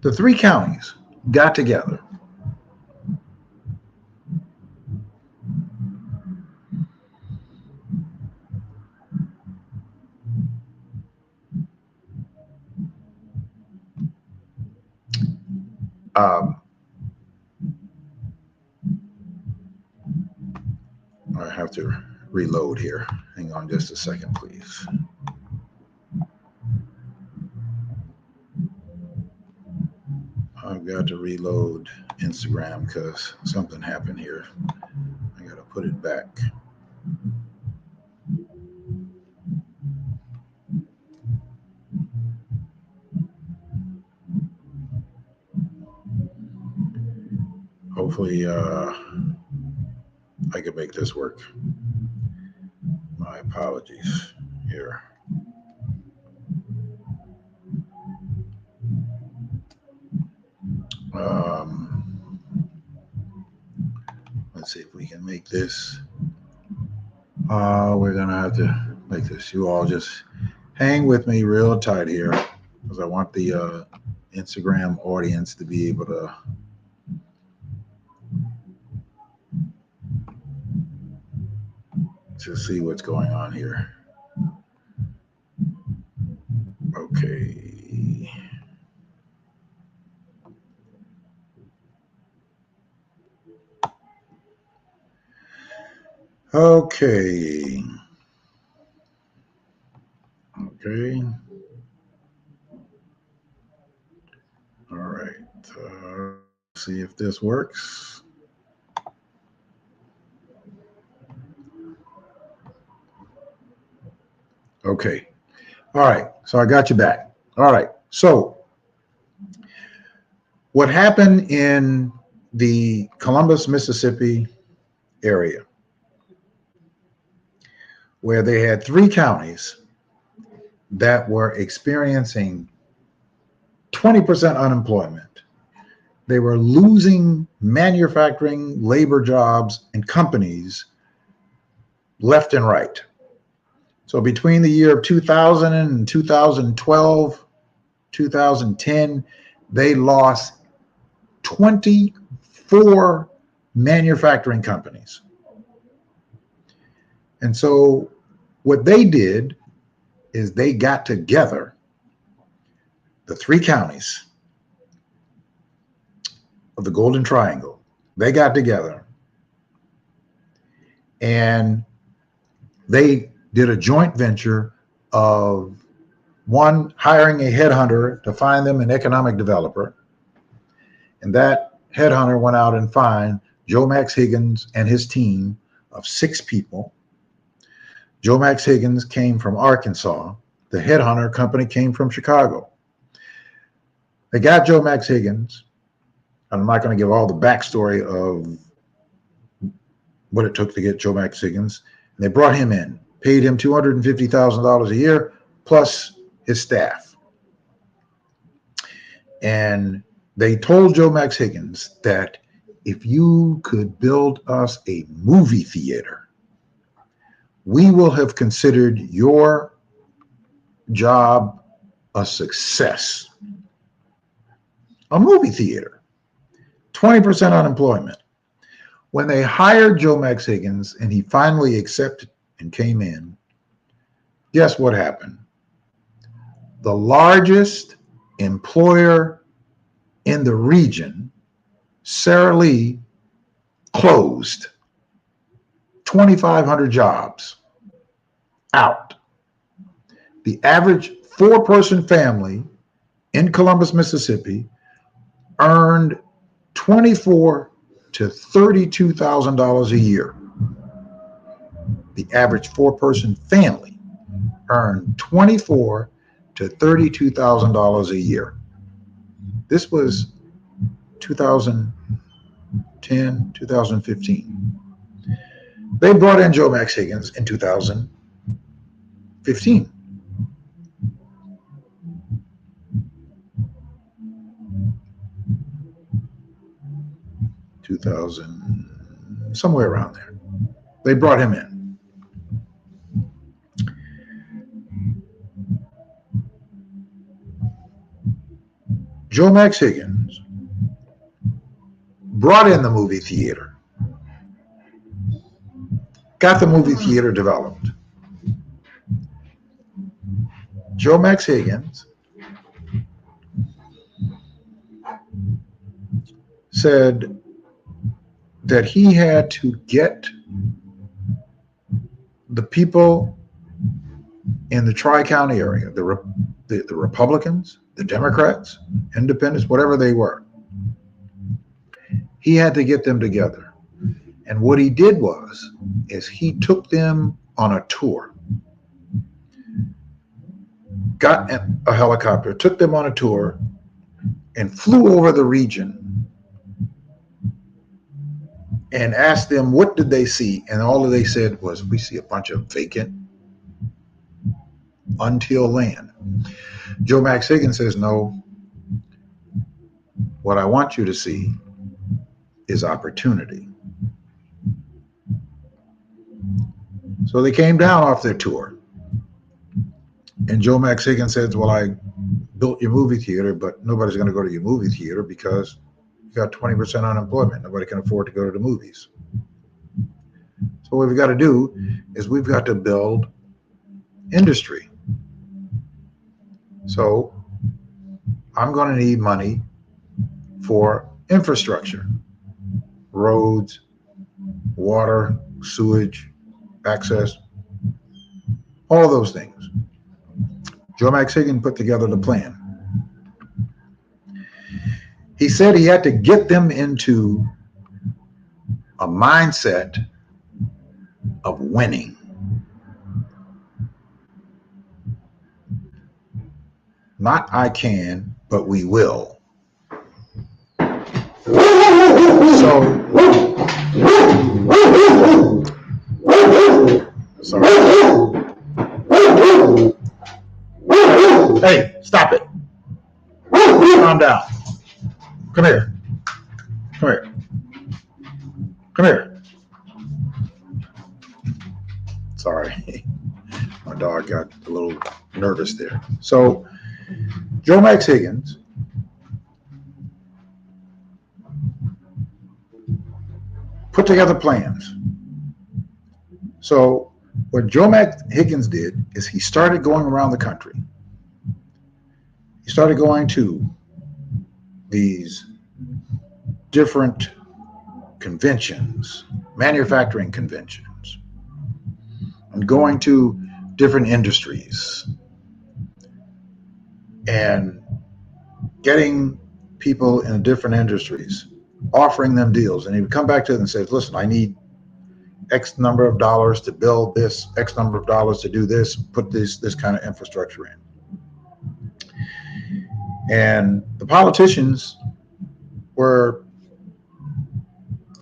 The three counties got together I have to reload here. Hang on just a second, please. I've got to reload Instagram because something happened here. I got to put it back. Hopefully, I can make this work. My apologies here. Let's see if we can make this. We're gonna have to make this. You all just hang with me real tight here because I want the Instagram audience to be able to see what's going on here. Okay. Okay. Okay. All right. See if this works. Okay. All right. So I got you back. All right. So what happened in the Columbus, Mississippi area, where they had 3 counties that were experiencing 20% unemployment. They were losing manufacturing, labor jobs, and companies left and right. So between the year of 2000 and 2012, 2010, they lost 24 manufacturing companies. And so what they did is they got together, the 3 counties of the Golden Triangle, they got together and they did a joint venture of one hiring a headhunter to find them an economic developer. And that headhunter went out and found Joe Max Higgins and his team of 6 people. Joe Max Higgins came from Arkansas. The headhunter company came from Chicago. They got Joe Max Higgins. I'm not going to give all the backstory of what it took to get Joe Max Higgins. And they brought him in, paid him $250,000 a year plus his staff. And they told Joe Max Higgins that if you could build us a movie theater, we will have considered your job a success. A movie theater, 20% unemployment. When they hired Joe Max Higgins and he finally accepted and came in, guess what happened? The largest employer in the region, Sara Lee, closed 2,500 jobs out. The average 4-person family in Columbus, Mississippi earned $24,000 to $32,000 a year. The average 4-person family earned $24,000 to $32,000 a year. This was 2010, 2015. They brought in Joe Max Higgins in 2015. Somewhere around there. They brought him in. Joe Max Higgins brought in the movie theater, got the movie theater developed. Joe Max Higgins said that he had to get the people in the Tri-County area, the Republicans, the Democrats, Independents, whatever they were, he had to get them together. And what he did is he took them on a tour, got a helicopter, took them on a tour, and flew over the region and asked them what did they see, and all they said was, we see a bunch of vacant, untilled land. Joe Max Higgins says, no, what I want you to see is opportunity. So they came down off their tour, and Joe Max Higgins says, well, built your movie theater, but nobody's going to go to your movie theater because you got 20% unemployment. Nobody can afford to go to the movies. So what we've got to do is we've got to build industry. So I'm going to need money for infrastructure, roads, water, sewage, access, all of those things. Joe Max Higgins put together the plan. He said he had to get them into a mindset of winning. Not I can, but we will. So, sorry. Hey, stop it. Calm down. Come here. Come here. Come here. Sorry. My dog got a little nervous there. So, Joe Max Higgins put together plans. So, what Joe Max Higgins did is he started going around the country. He started going to these different conventions, manufacturing conventions, and going to different industries and getting people in different industries, offering them deals. And he would come back to them and say, listen, I need X number of dollars to build this, X number of dollars to do this, put this kind of infrastructure in. And the politicians were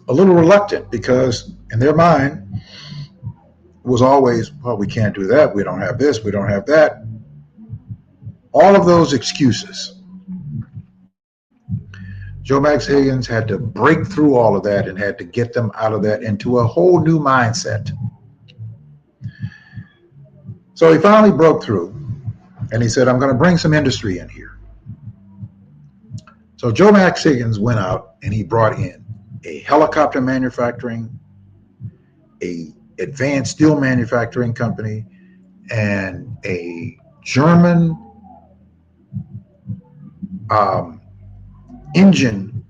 a little reluctant because in their mind it was always, well, we can't do that. We don't have this. We don't have that. All of those excuses. Joe Max Higgins had to break through all of that and had to get them out of that into a whole new mindset. So he finally broke through and he said, I'm going to bring some industry in here. So Joe Max Higgins went out and he brought in a helicopter manufacturing, a advanced steel manufacturing company, and a German engine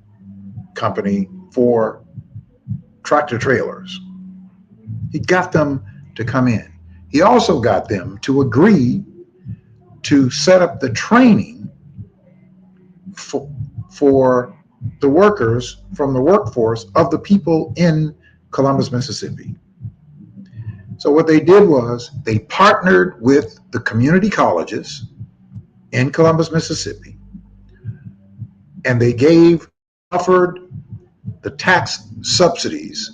company for tractor trailers. He got them to come in. He also got them to agree to set up the training for the workers from the workforce of the people in Columbus, Mississippi. So what they did was they partnered with the community colleges in Columbus, Mississippi, and they offered the tax subsidies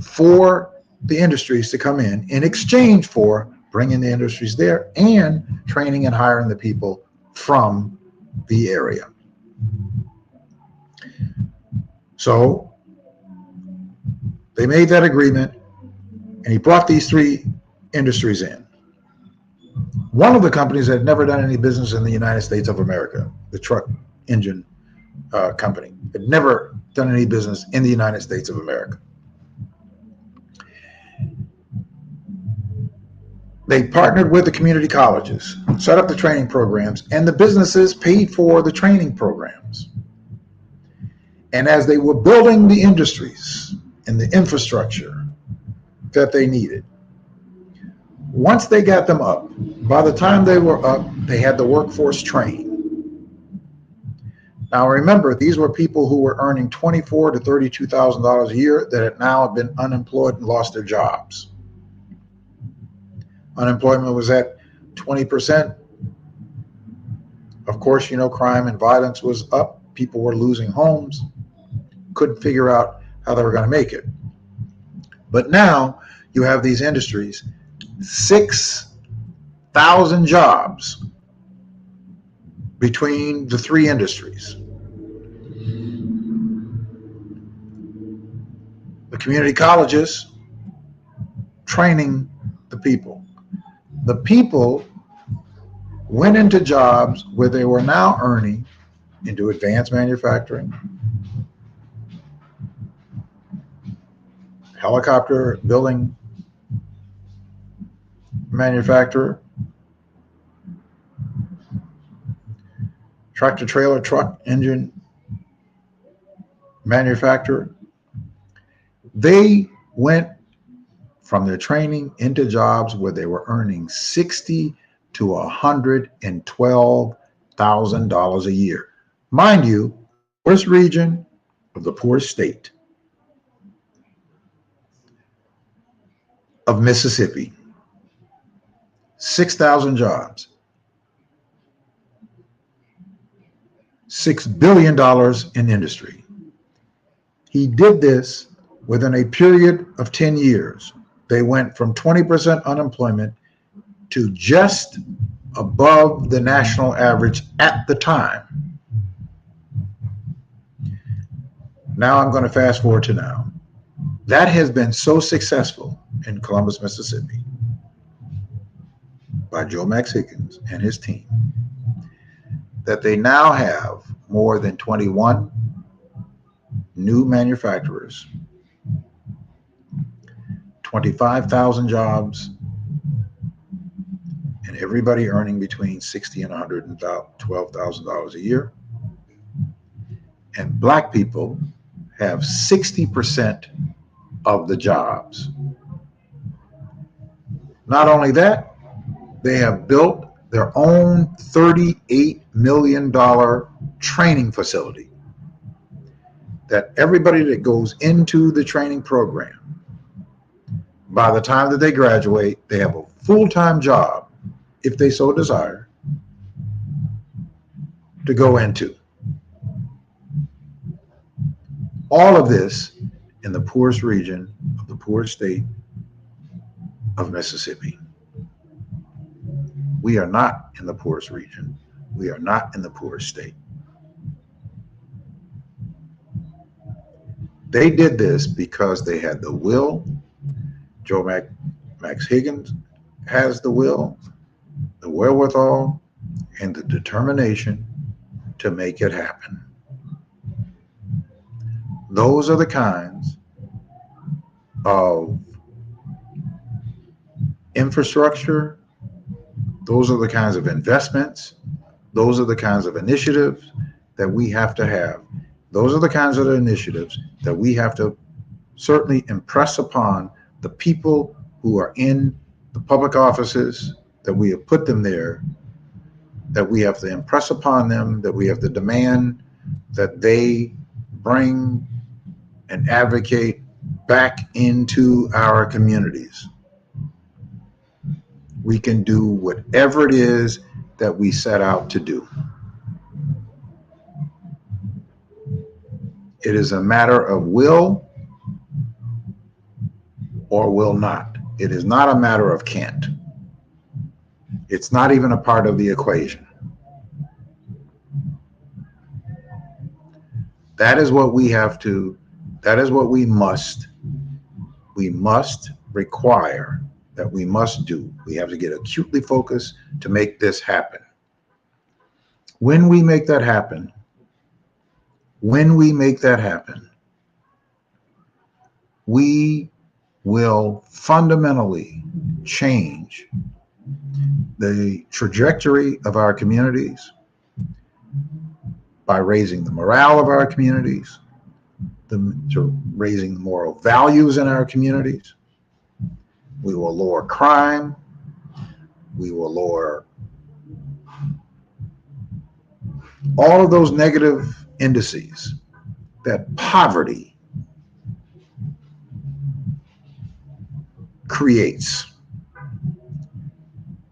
for the industries to come in exchange for bringing the industries there and training and hiring the people from the area. So they made that agreement and he brought these three industries in. One of the companies had never done any business in the United States of America, the truck engine company, had never done any business in the United States of America. They partnered with the community colleges, set up the training programs, and the businesses paid for the training programs. And as they were building the industries and the infrastructure that they needed, once they got them up, by the time they were up, they had the workforce trained. Now remember, these were people who were earning $24,000 to $32,000 a year that had now been unemployed and lost their jobs. Unemployment was at 20%. Of course, crime and violence was up. People were losing homes, couldn't figure out how they were going to make it. But now you have these industries, 6,000 jobs between the three industries. The community colleges training the people. The people went into jobs where they were now earning into advanced manufacturing, helicopter building manufacturer, tractor trailer truck engine manufacturer. They went from their training into jobs where they were earning $60,000 to $112,000 a year. Mind you, poorest region of the poorest state of Mississippi, 6,000 jobs, $6 billion in industry. He did this within a period of 10 years. They went from 20% unemployment to just above the national average at the time. Now I'm going to fast forward to now. That has been so successful in Columbus, Mississippi by Joe Max Higgins and his team that they now have more than 21 new manufacturers, 25,000 jobs, and everybody earning between $60,000 and $112,000 a year. And Black people have 60% of the jobs. Not only that, they have built their own $38 million training facility that everybody that goes into the training program, by the time that they graduate, they have a full-time job, if they so desire, to go into. All of this in the poorest region of the poorest state of Mississippi. We are not in the poorest region. We are not in the poorest state. They did this because they had the will. Joe Max Higgins has the will, the wherewithal, and the determination to make it happen. Those are the kinds of infrastructure, those are the kinds of investments, those are the kinds of initiatives that we have to have. Those are the kinds of initiatives that we have to certainly impress upon the people who are in the public offices, that we have put them there, that we have to impress upon them, that we have to demand that they bring and advocate back into our communities. We can do whatever it is that we set out to do. It is a matter of will or will not. It is not a matter of can't. It's not even a part of the equation. That is what we have to, that is what we must require, that we must do. We have to get acutely focused to make this happen. When we make that happen, we will fundamentally change the trajectory of our communities by raising the morale of our communities, raising moral values in our communities. We will lower crime. We will lower all of those negative indices that poverty creates,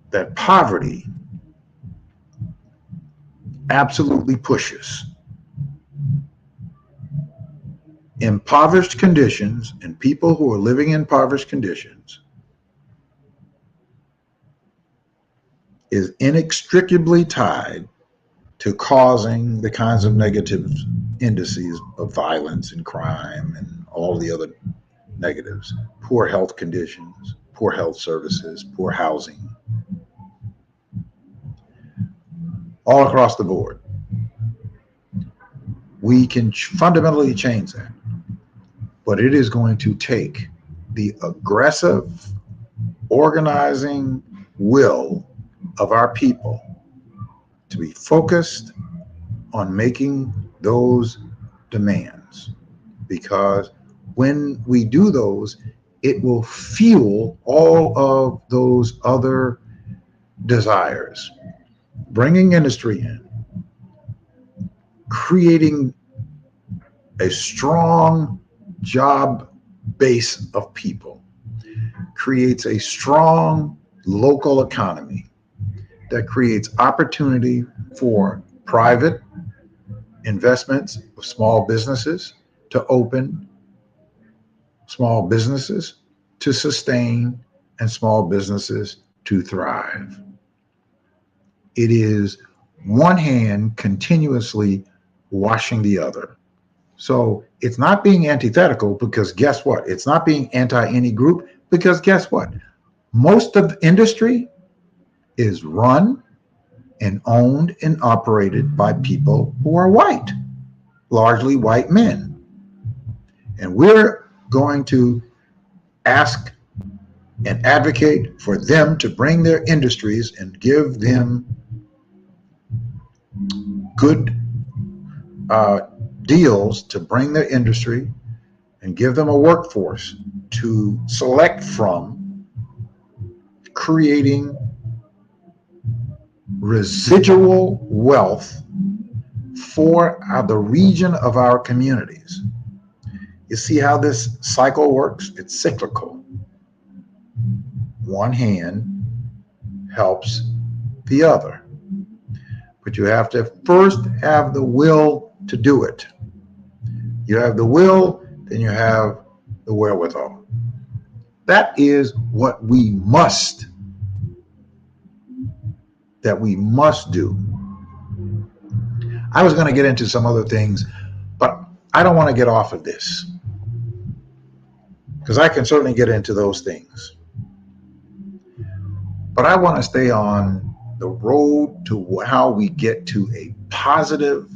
that poverty absolutely pushes. Impoverished conditions and people who are living in impoverished conditions is inextricably tied to causing the kinds of negative indices of violence and crime and all the other negatives. Poor health conditions, poor health services, poor housing. all across the board. We can fundamentally change that, but it is going to take the aggressive, organizing will of our people to be focused on making those demands. Because when we do those, it will fuel all of those other desires. Bringing industry in, creating a strong job base of people, creates a strong local economy that creates opportunity for private investments of small businesses to open, small businesses to sustain, and small businesses to thrive. It is one hand continuously washing the other. So it's not being antithetical, because guess what? It's not being anti any group, because guess what? Most of the industry is run and owned and operated by people who are white, largely white men. And we're going to ask and advocate for them to bring their industries and give them good deals to bring their industry and give them a workforce to select from, creating residual wealth for the region of our communities. You see how this cycle works? It's cyclical. One hand helps the other, but you have to first have the will to do it. You have the will, then you have the wherewithal. That is what we must do. I was going to get into some other things, but I don't want to get off of this, because I can certainly get into those things. But I want to stay on the road to how we get to a positive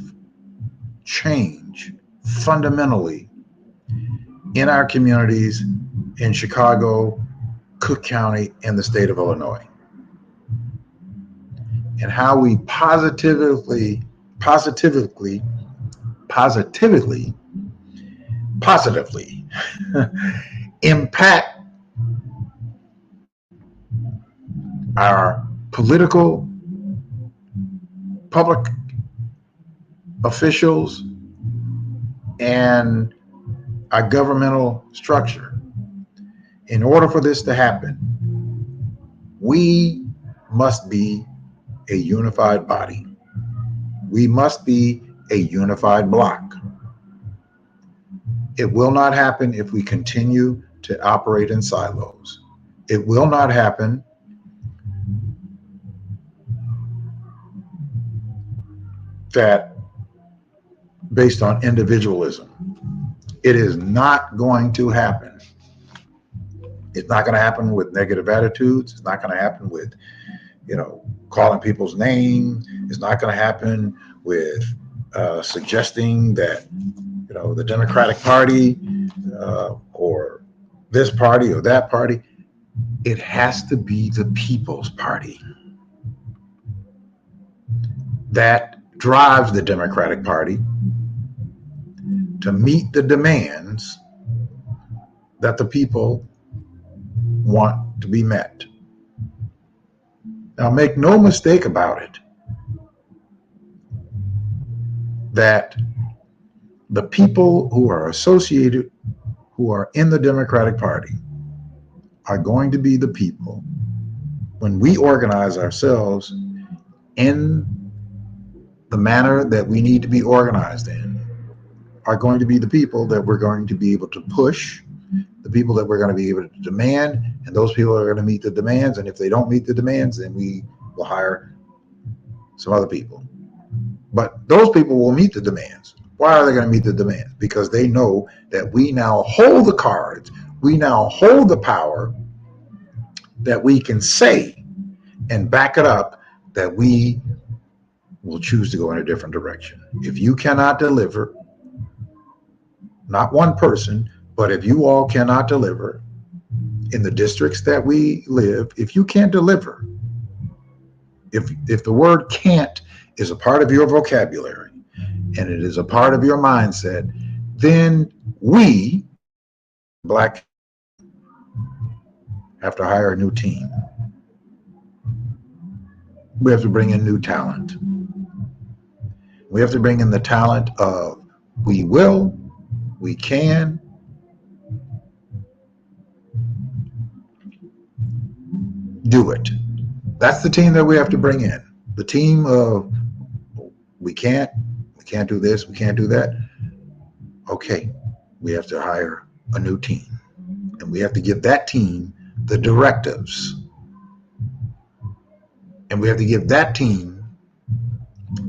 change fundamentally in our communities in Chicago, Cook County, and the state of Illinois. And how we positively impact our political, public officials, and our governmental structure. In order for this to happen, we must be a unified body. We must be a unified block. It will not happen if we continue to operate in silos. It will not happen that based on individualism. It is not going to happen. It's not going to happen with negative attitudes. It's not going to happen with, calling people's names. It's not going to happen with suggesting that, the Democratic Party or this party or that party. It has to be the People's Party that drives the Democratic Party to meet the demands that the people want to be met. Now, make no mistake about it, that the people who are associated, who are in the Democratic Party, are going to be the people, when we organize ourselves in the manner that we need to be organized in, are going to be the people that we're going to be able to push, the people that we're going to be able to demand, and those people are going to meet the demands. And if they don't meet the demands, then we will hire some other people. But those people will meet the demands. Why are they going to meet the demands? Because they know that we now hold the cards, we now hold the power, that we can say and back it up that we will choose to go in a different direction. If you cannot deliver, not one person, but if you all cannot deliver in the districts that we live, if you can't deliver, if the word can't is a part of your vocabulary and it is a part of your mindset, then we, Black, have to hire a new team. We have to bring in new talent. We have to bring in the talent of we will, we can, do it. That's the team that we have to bring in. The team of we can't do this, we can't do that. Okay, we have to hire a new team. And we have to give that team the directives. And we have to give that team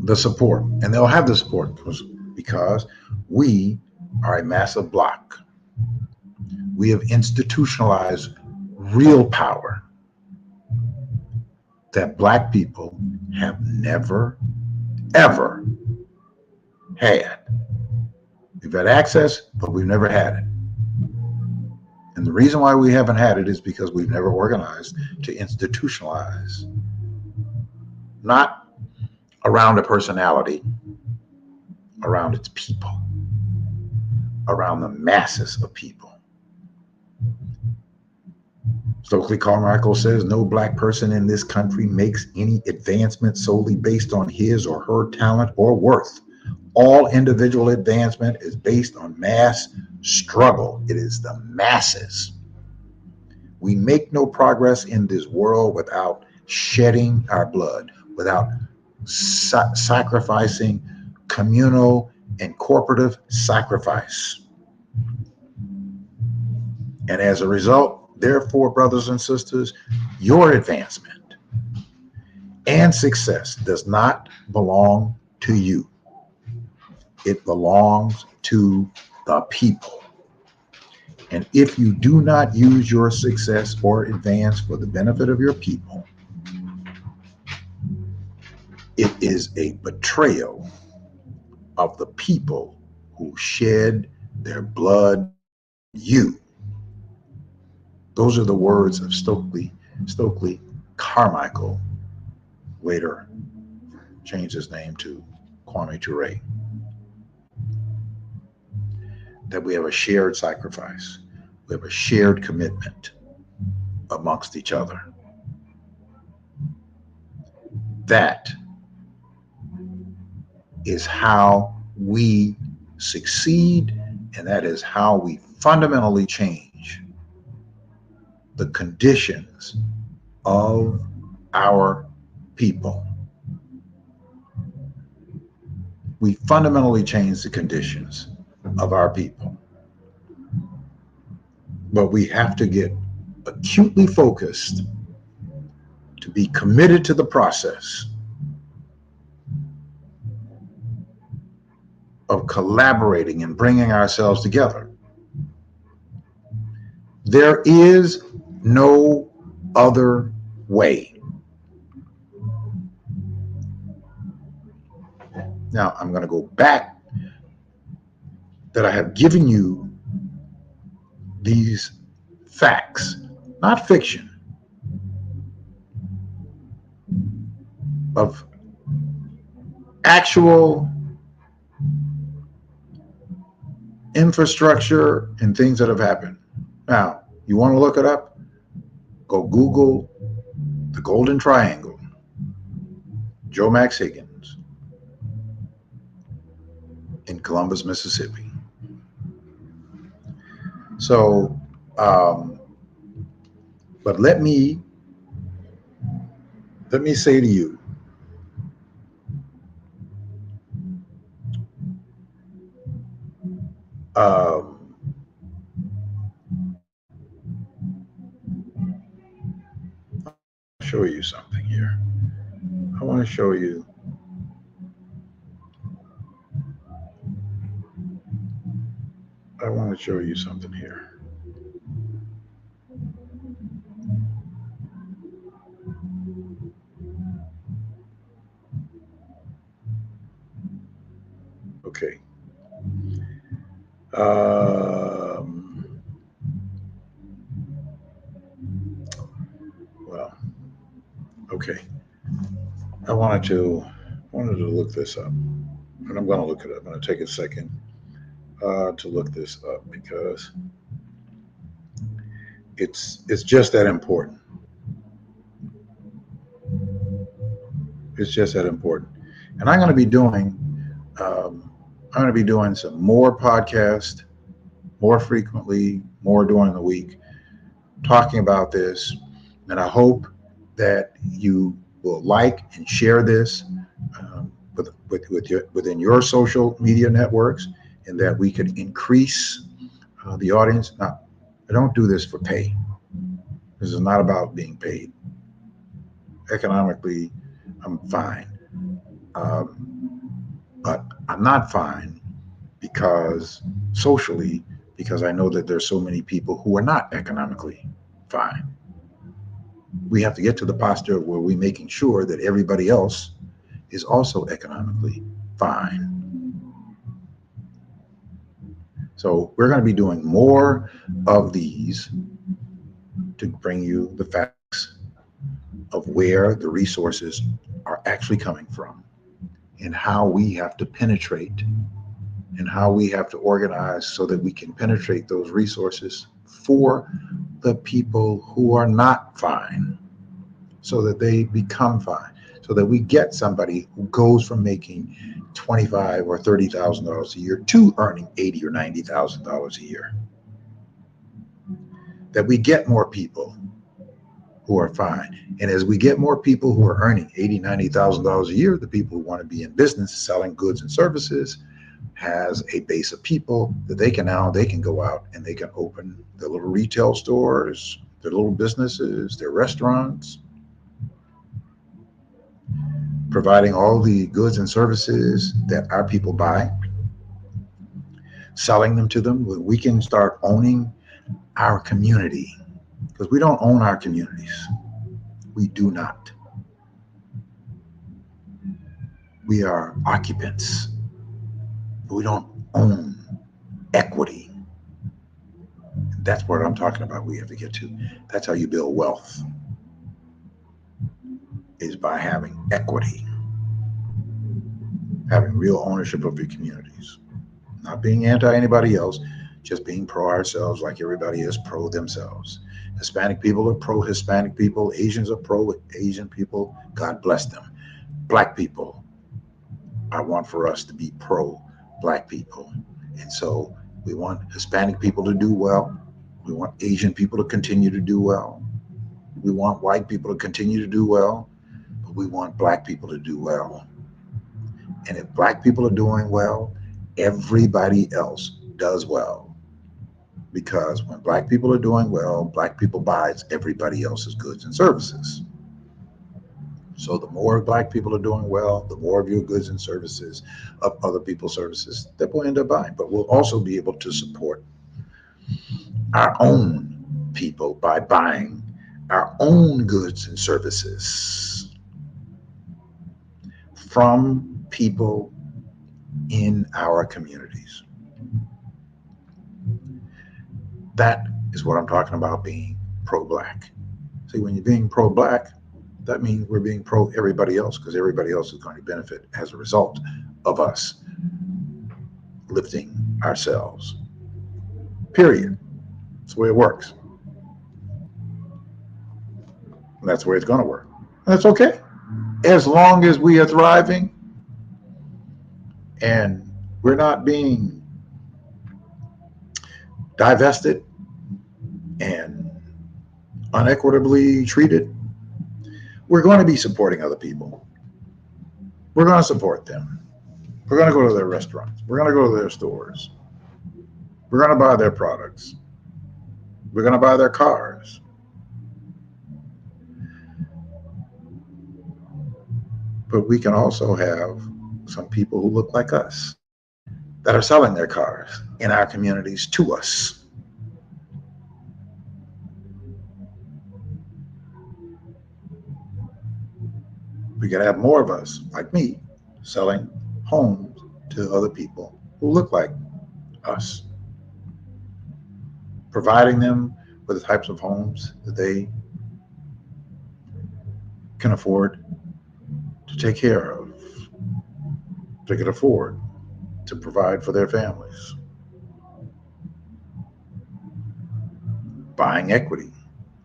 the support. And they'll have the support because we are a massive block. We have institutionalized real power that Black people have never, ever had. We've had access, but we've never had it. And the reason why we haven't had it is because we've never organized to institutionalize. Not around a personality, around its people, around the masses of people. Stokely Carmichael says, no Black person in this country makes any advancement solely based on his or her talent or worth. All individual advancement is based on mass struggle. It is the masses. We make no progress in this world without shedding our blood, without sacrificing communal and corporative sacrifice. And as a result, therefore, brothers and sisters, your advancement and success does not belong to you. It belongs to the people. And if you do not use your success or advance for the benefit of your people, it is a betrayal of the people who shed their blood. You. Those are the words of Stokely Carmichael, later changed his name to Kwame Ture. That we have a shared sacrifice. We have a shared commitment amongst each other. That is how we succeed, and that is how we fundamentally change the conditions of our people. We fundamentally change the conditions of our people. But we have to get acutely focused to be committed to the process of collaborating and bringing ourselves together. There is no other way. Now, I'm going to go back that I have given you these facts, not fiction, of actual infrastructure and things that have happened. Now, you want to look it up? Go Google the Golden Triangle, Joe Max Higgins, in Columbus, Mississippi. So, but let me say to you, I'll show you something here. I want to show you something here. Um, well, okay. I wanted to look this up, and I'm going to look it up. I'm going to take a second to look this up because it's just that important. It's just that important. And um, I'm going to be doing some more podcasts more frequently, more during the week, talking about this. And I hope that you will like and share this within your social media networks, and that we could increase the audience. Now, I don't do this for pay. This is not about being paid. Economically, I'm fine. But I'm not fine because socially, because I know that there's so many people who are not economically fine. We have to get to the posture where we're making sure that everybody else is also economically fine. So we're going to be doing more of these to bring you the facts of where the resources are actually coming from and how we have to penetrate and how we have to organize so that we can penetrate those resources for the people who are not fine, so that they become fine, so that we get somebody who goes from making $25,000 or $30,000 a year to earning $80,000 or $90,000 a year. That we get more people who are fine. And as we get more people who are earning $80,000, $90,000 a year, the people who want to be in business selling goods and services has a base of people that they can go out and they can open their little retail stores, their little businesses, their restaurants, providing all the goods and services that our people buy, selling them to them. We can start owning our community, because we don't own our communities. We do not. We are occupants. We don't own equity. That's what I'm talking about. We have to get to. That's how you build wealth, is by having equity, having real ownership of your communities, not being anti anybody else, just being pro ourselves like everybody is pro themselves. Hispanic people are pro Hispanic people. Asians are pro Asian people. God bless them. Black people, I want for us to be pro Black people. And so we want Hispanic people to do well. We want Asian people to continue to do well. We want white people to continue to do well. But we want Black people to do well. And if Black people are doing well, everybody else does well. Because when Black people are doing well, Black people buys everybody else's goods and services. So the more Black people are doing well, the more of your goods and services of other people's services that we'll end up buying. But we'll also be able to support our own people by buying our own goods and services from people in our communities. That is what I'm talking about being pro-Black. See, when you're being pro-Black, that means we're being pro everybody else, because everybody else is going to benefit as a result of us lifting ourselves. Period. That's the way it works. And that's the way it's going to work. And that's okay. As long as we are thriving and we're not being divested and unequitably treated, we're going to be supporting other people. We're going to support them. We're going to go to their restaurants. We're going to go to their stores. We're going to buy their products. We're going to buy their cars. But we can also have some people who look like us that are selling their cars in our communities to us. We can have more of us, like me, selling homes to other people who look like us. providing them with the types of homes that they can afford to take care of, they can afford to provide for their families. Buying equity,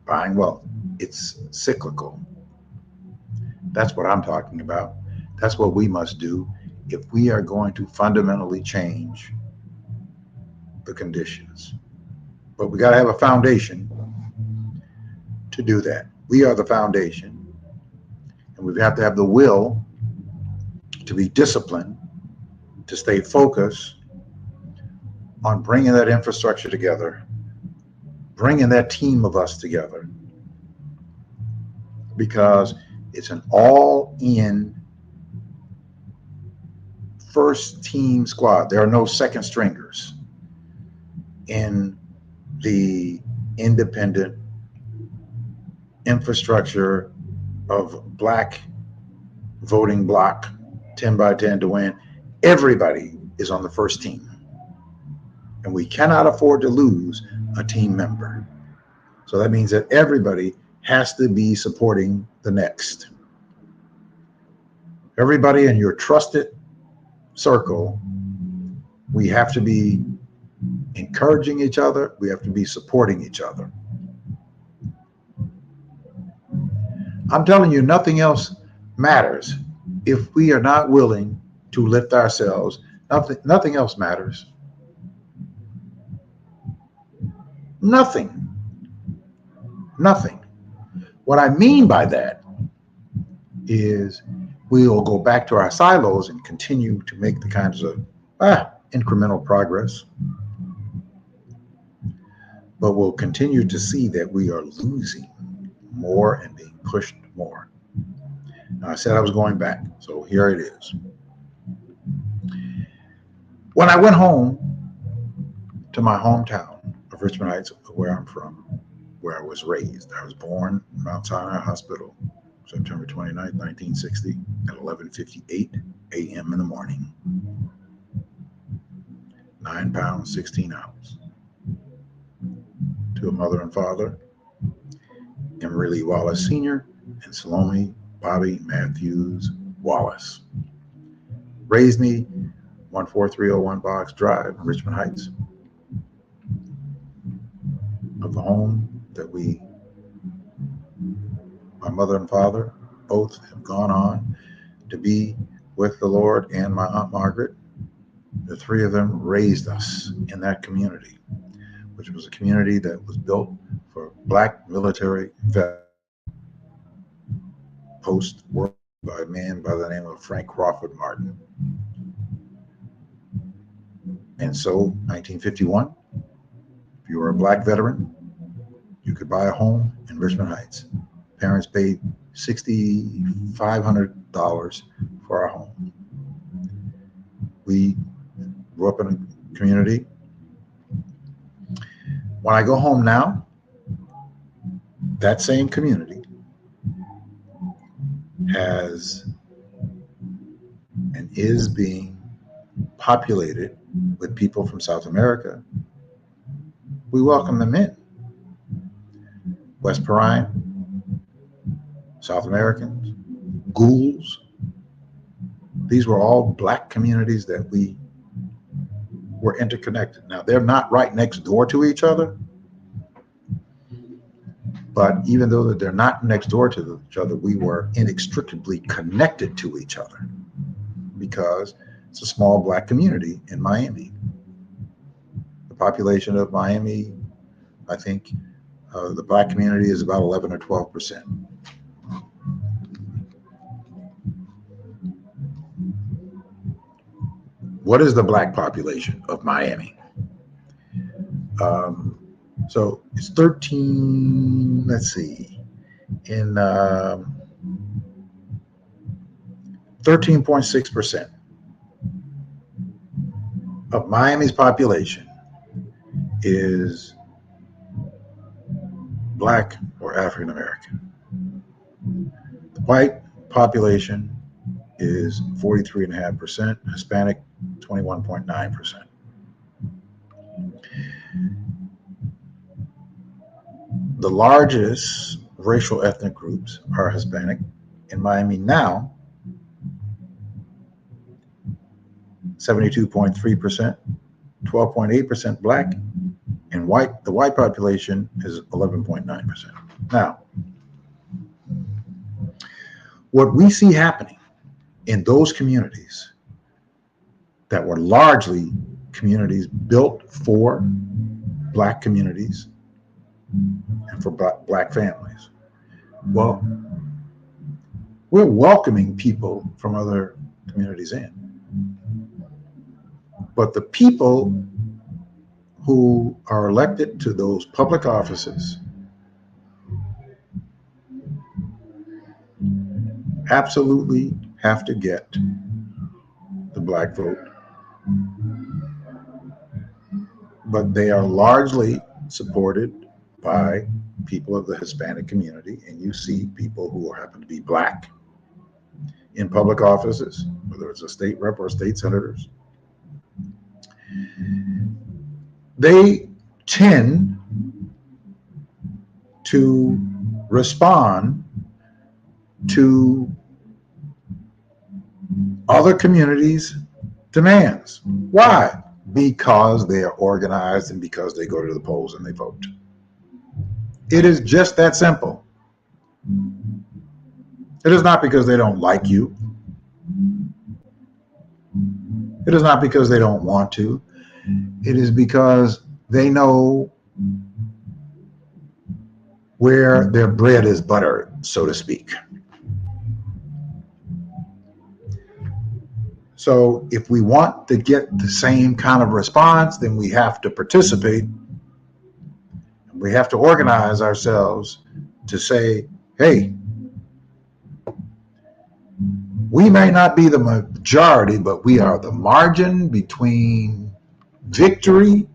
buying wealth, it's cyclical. That's what I'm talking about. That's what we must do if we are going to fundamentally change the conditions. But we got to have a foundation to do that. We are the foundation, and we have to have the will to be disciplined, to stay focused on bringing that infrastructure together, bringing that team of us together, because it's an all-in first team squad. There are no second stringers in the independent infrastructure of Black voting block, 10 by 10 to win. Everybody is on the first team, and we cannot afford to lose a team member. So that means that everybody has to be supporting the next. Everybody in your trusted circle, we have to be encouraging each other. We have to be supporting each other. I'm telling you, nothing else matters if we are not willing to lift ourselves. Nothing else matters. Nothing. What I mean by that is we'll go back to our silos and continue to make the kinds of incremental progress, but we'll continue to see that we are losing more and being pushed more. Now, I said I was going back, so here it is. When I went home to my hometown of Richmond Heights, where I'm from, where I was raised, I was born in Mount Sinai Hospital, September 29th, 1960, at 11:58 a.m. in the morning. 9 pounds, 16 ounces. To a mother and father, Emery Lee Wallace Sr. and Salome Bobby Matthews Wallace. Raised me 14301 Box Drive in Richmond Heights. Of the home that my mother and father, both have gone on to be with the Lord, and my Aunt Margaret. The three of them raised us in that community, which was a community that was built for Black military veterans, post-war, by a man by the name of Frank Crawford Martin. And so, 1951, if you were a Black veteran, you could buy a home in Richmond Heights. Parents paid $6,500 for our home. We grew up in a community. When I go home now, that same community has and is being populated with people from South America. We welcome them in. West Perrine, South Americans, Ghouls. These were all Black communities that we were interconnected. Now, they're not right next door to each other, but even though that they're not next door to each other, we were inextricably connected to each other because it's a small Black community in Miami. The population of Miami, I think, the Black community is about 11 or 12%. What is the Black population of Miami? So it's 13, let's see, in 13.6% of Miami's population is Black or African American. The white population is 43.5%, Hispanic 21.9%. the largest racial ethnic groups are Hispanic. In Miami now, 72.3%, 12.8% Black, and white. The white population is 11.9%. Now, what we see happening in those communities that were largely communities built for Black communities and for Black families, well, we're welcoming people from other communities in. But the people who are elected to those public offices absolutely have to get the Black vote. But they are largely supported by people of the Hispanic community, and you see people who happen to be Black in public offices, whether it's a state rep or state senators. They tend to respond to other communities' demands. Why? Because they are organized and because they go to the polls and they vote. It is just that simple. It is not because they don't like you. It is not because they don't want to. It is because they know where their bread is buttered, so to speak. So if we want to get the same kind of response, then we have to participate. We have to organize ourselves to say, hey, we may not be the majority, but we are the margin between victory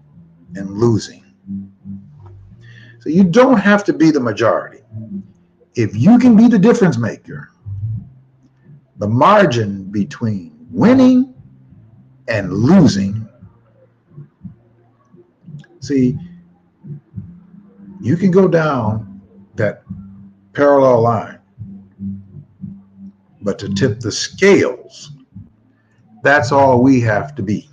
and losing. So you don't have to be the majority. If you can be the difference maker, the margin between winning and losing. See, you can go down that parallel line, but to tip the scales, that's all we have to be.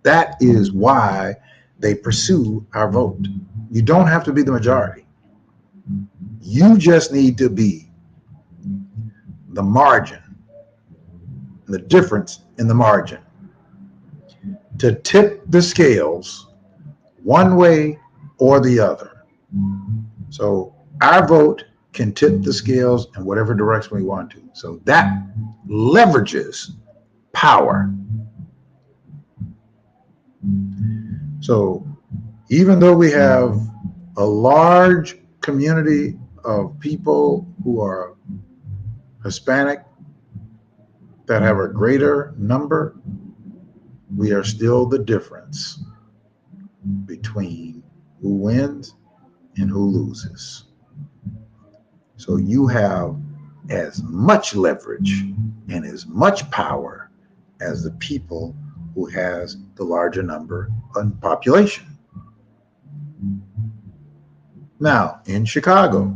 That is why they pursue our vote. You don't have to be the majority. You just need to be the margin, the difference in the margin, to tip the scales one way or the other. So our vote can tip the scales in whatever direction we want to. So that leverages power. So even though we have a large community of people who are Hispanic that have a greater number, we are still the difference between who wins and who loses. So you have as much leverage and as much power as the people who has the larger number of population. Now, in Chicago,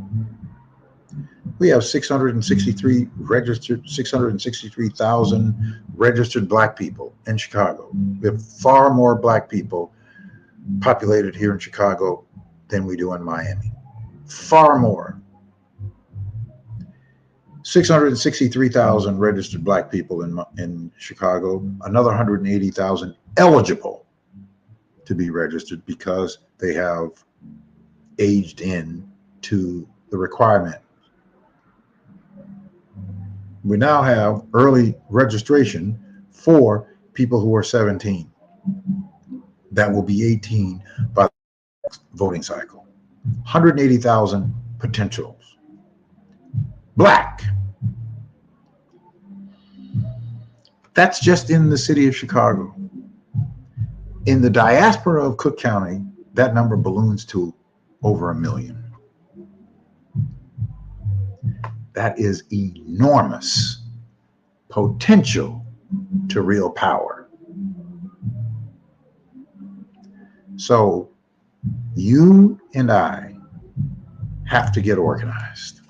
we have 663,000 registered Black people in Chicago. We have far more Black people populated here in Chicago than we do in Miami. Far more. 663,000 registered Black people in Chicago, another 180,000 eligible to be registered because they have aged in to the requirement. We now have early registration for people who are 17. That will be 18 by the voting cycle. 180,000 potentials. Black. That's just in the city of Chicago. In the diaspora of Cook County, that number balloons to over 1 million. That is enormous potential to real power. So you and I have to get organized.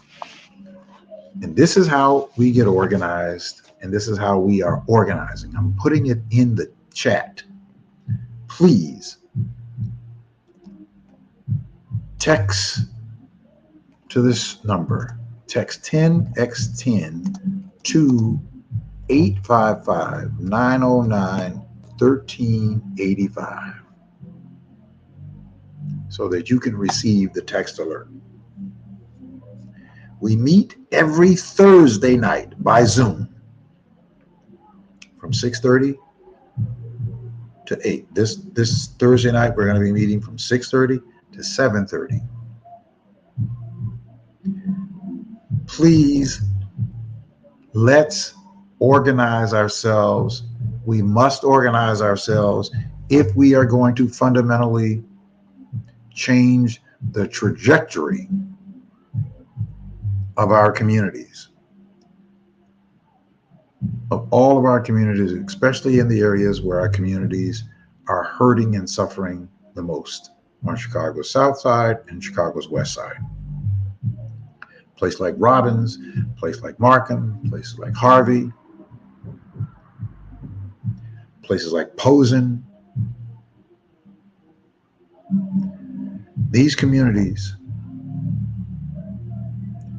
And this is how we get organized, and this is how we are organizing. I'm putting it in the chat. Please text to this number. Text 10x10 to 855-909-1385 so that you can receive the text alert. We meet every Thursday night by Zoom from 6:30 to 8. This Thursday night, we're going to be meeting from 6:30 to 7:30. Please, let's organize ourselves. We must organize ourselves if we are going to fundamentally change the trajectory of our communities, of all of our communities, especially in the areas where our communities are hurting and suffering the most, on Chicago's South Side and Chicago's West Side. Place like Robbins, place like Markham, places like Harvey, places like Posen. These communities,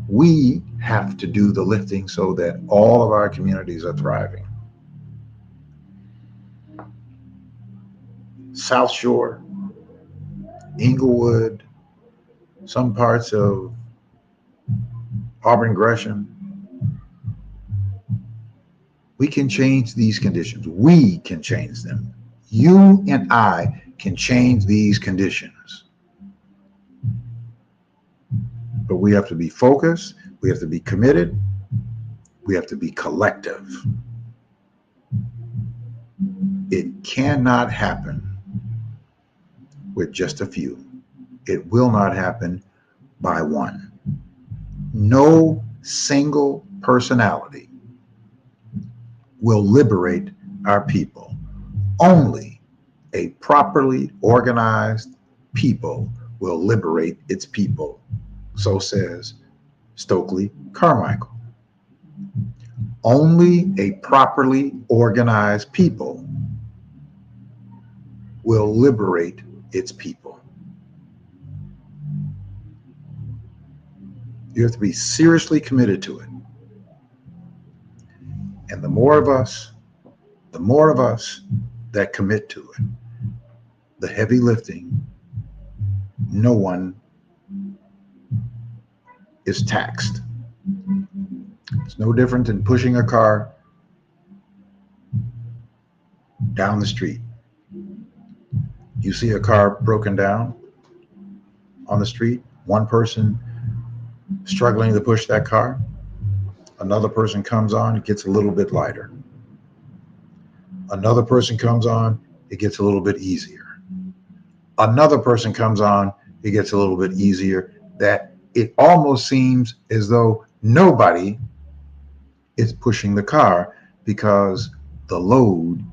we have to do the lifting so that all of our communities are thriving. South Shore, Inglewood, some parts of Auburn Gresham. We can change these conditions. We can change them. You and I can change these conditions. But we have to be focused. We have to be committed. We have to be collective. It cannot happen with just a few. It will not happen by one. No single personality will liberate our people. Only a properly organized people will liberate its people. So says Stokely Carmichael. Only a properly organized people will liberate its people. You have to be seriously committed to it. And the more of us that commit to it, the heavy lifting, no one is taxed. It's no different than pushing a car down the street. You see a car broken down on the street, one person struggling to push that car, another person comes on, it gets a little bit lighter. Another person comes on, it gets a little bit easier. Another person comes on, it gets a little bit easier. That it almost seems as though nobody is pushing the car because the load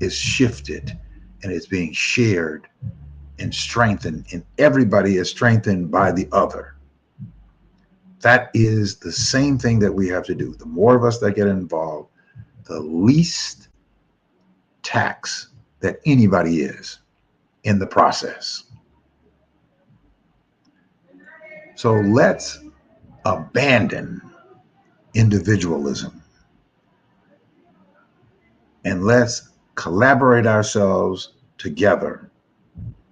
is shifted and it's being shared and strengthened, and everybody is strengthened by the other. That is the same thing that we have to do. The more of us that get involved, the least tax that anybody is in the process. So let's abandon individualism and let's collaborate ourselves together,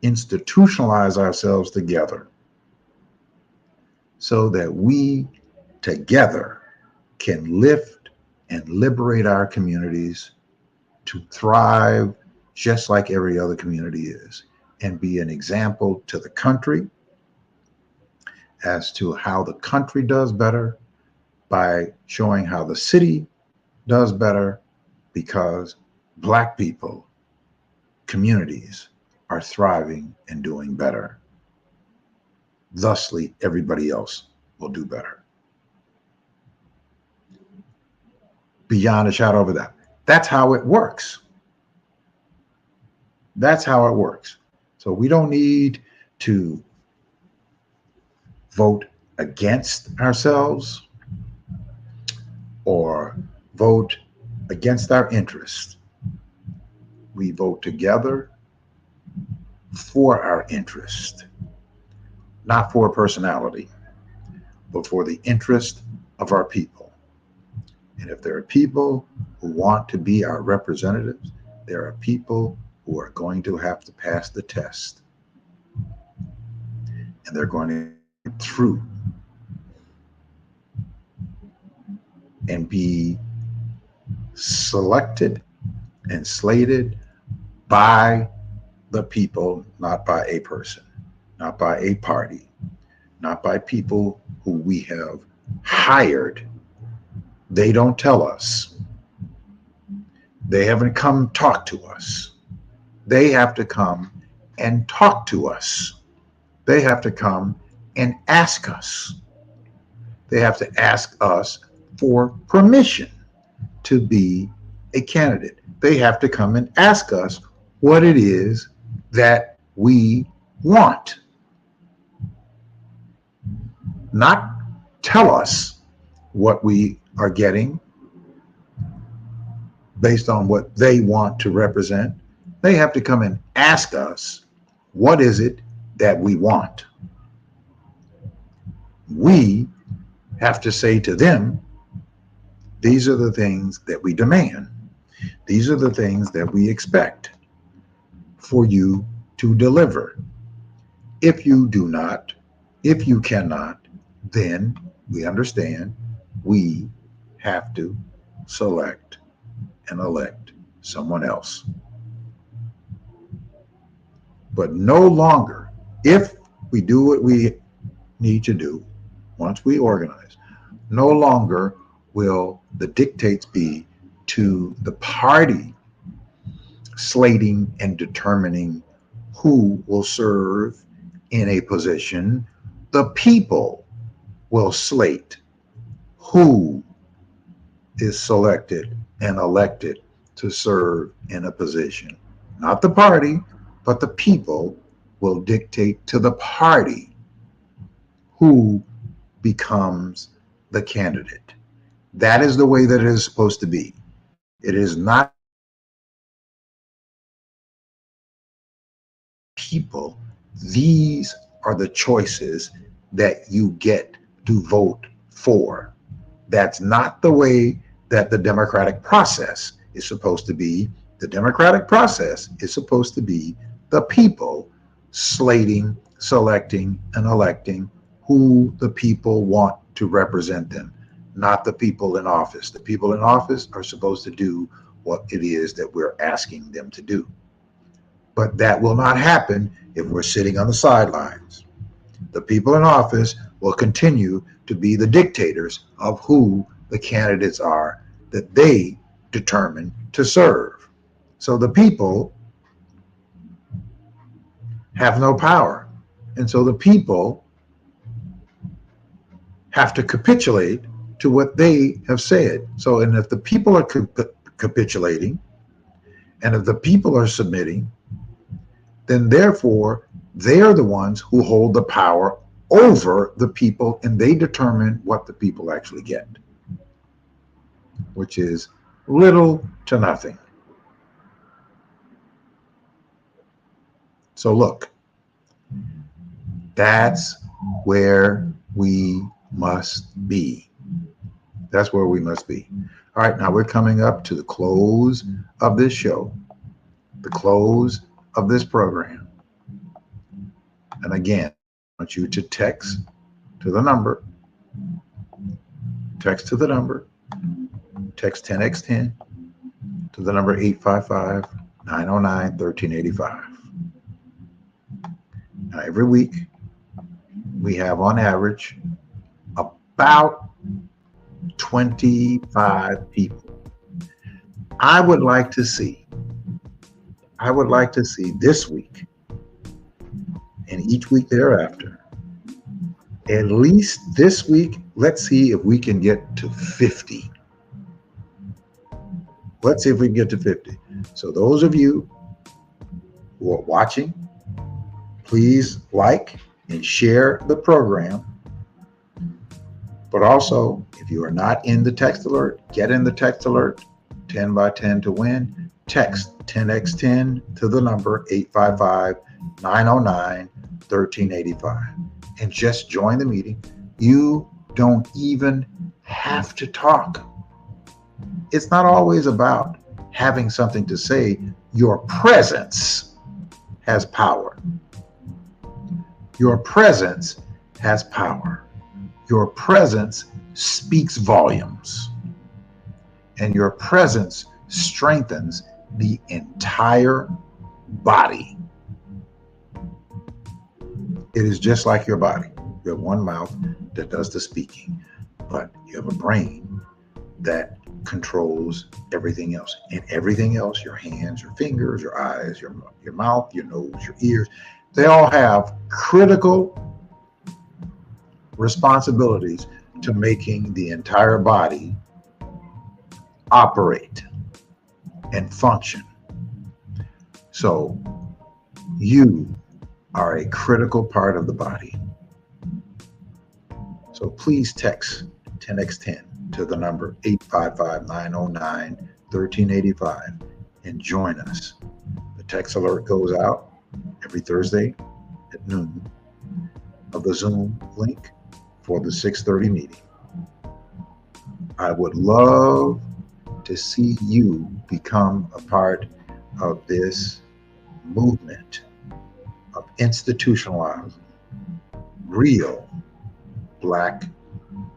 institutionalize ourselves together so that we together can lift and liberate our communities to thrive just like every other community is, and be an example to the country as to how the country does better by showing how the city does better, because Black people, communities are thriving and doing better. Thusly, everybody else will do better. Beyond a shadow of a doubt. That's how it works. That's how it works. So we don't need to vote against ourselves or vote against our interests. We vote together for our interest, not for personality, but for the interest of our people. And if there are people who want to be our representatives, there are people who are going to have to pass the test. And they're going to get through and be selected and slated by the people, not by a person, not by a party, not by people who we have hired. They don't tell us. They haven't come talk to us. They have to come and talk to us. They have to come and ask us. They have to ask us for permission to be a candidate. They have to come and ask us what it is that we want. Not tell us what we are getting based on what they want to represent. They have to come and ask us, what is it that we want? We have to say to them, these are the things that we demand. These are the things that we expect for you to deliver. If you do not, if you cannot, then we understand we have to select and elect someone else. But no longer, if we do what we need to do, once we organize, no longer will the dictates be to the party slating and determining who will serve in a position. The people will slate who is selected and elected to serve in a position. Not the party, but the people will dictate to the party who becomes the candidate. That is the way that it is supposed to be. It is not people. These are the choices that you get to vote for. That's not the way that the democratic process is supposed to be. The democratic process is supposed to be the people slating, selecting, and electing who the people want to represent them, not the people in office. The people in office are supposed to do what it is that we're asking them to do. But that will not happen if we're sitting on the sidelines. The people in office will continue to be the dictators of who the candidates are that they determine to serve. So the people have no power. And so the people have to capitulate to what they have said. So, and if the people are capitulating, and if the people are submitting, then therefore they are the ones who hold the power over the people, and they determine what the people actually get, which is little to nothing. So look, that's where we must be. That's where we must be. All right, now we're coming up to the close of this show, the close of this program. And again, I want you to text to the number, text 10x10 to the number 855-909-1385. Now, every week, we have on average about 25 people. I would like to see this week and each week thereafter, at least this week, let's see if we can get to 50. Let's see if we can get to 50. So those of you who are watching, please like and share the program But also, if you are not in the text alert, get in the text alert. 10 by 10 to win. Text 10x10 to the number 855-909-1385 and just join the meeting. You don't even have to talk. It's not always about having something to say. Your presence has power. Your presence has power. Your presence speaks volumes. And your presence strengthens the entire body. It is just like your body. You have one mouth that does the speaking, but you have a brain that controls everything else. And everything else, your hands, your fingers, your eyes, your mouth, your nose, your ears, they all have critical responsibilities to making the entire body operate and function. So you are a critical part of the body. So please text 10x10 to the number 855-909-1385 and join us. The text alert goes out every Thursday at noon of the Zoom link for the 6:30 meeting. I would love to see you become a part of this movement of institutionalized, real Black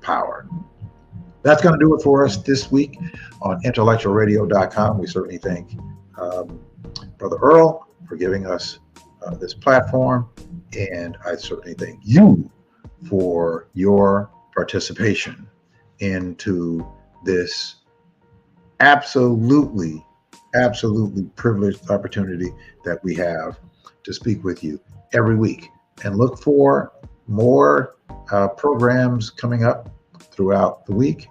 power. That's going to do it for us this week on intellectualradio.com. We certainly thank Brother Earl for giving us this platform, and I certainly thank you for your participation into this absolutely privileged opportunity that we have to speak with you every week. And look for more programs coming up throughout the week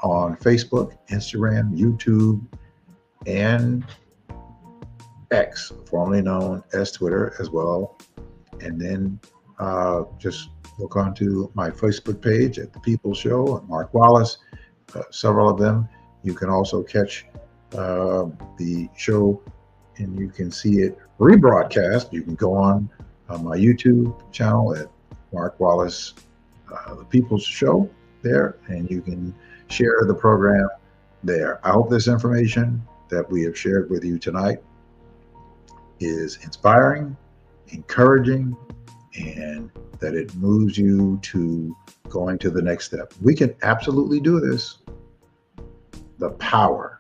on Facebook, Instagram, YouTube, and X, formerly known as Twitter as well. And then just look onto my Facebook page at The People's Show, Mark Wallace, several of them. You can also catch the show and you can see it rebroadcast. You can go on my YouTube channel at Mark Wallace, The People's Show there, and you can share the program there. I hope this information that we have shared with you tonight is inspiring, encouraging, and that it moves you to going to the next step. We can absolutely do this. The power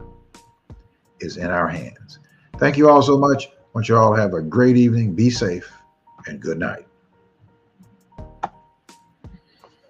is in our hands. Thank you all so much. I want you all to have a great evening. Be safe and good night.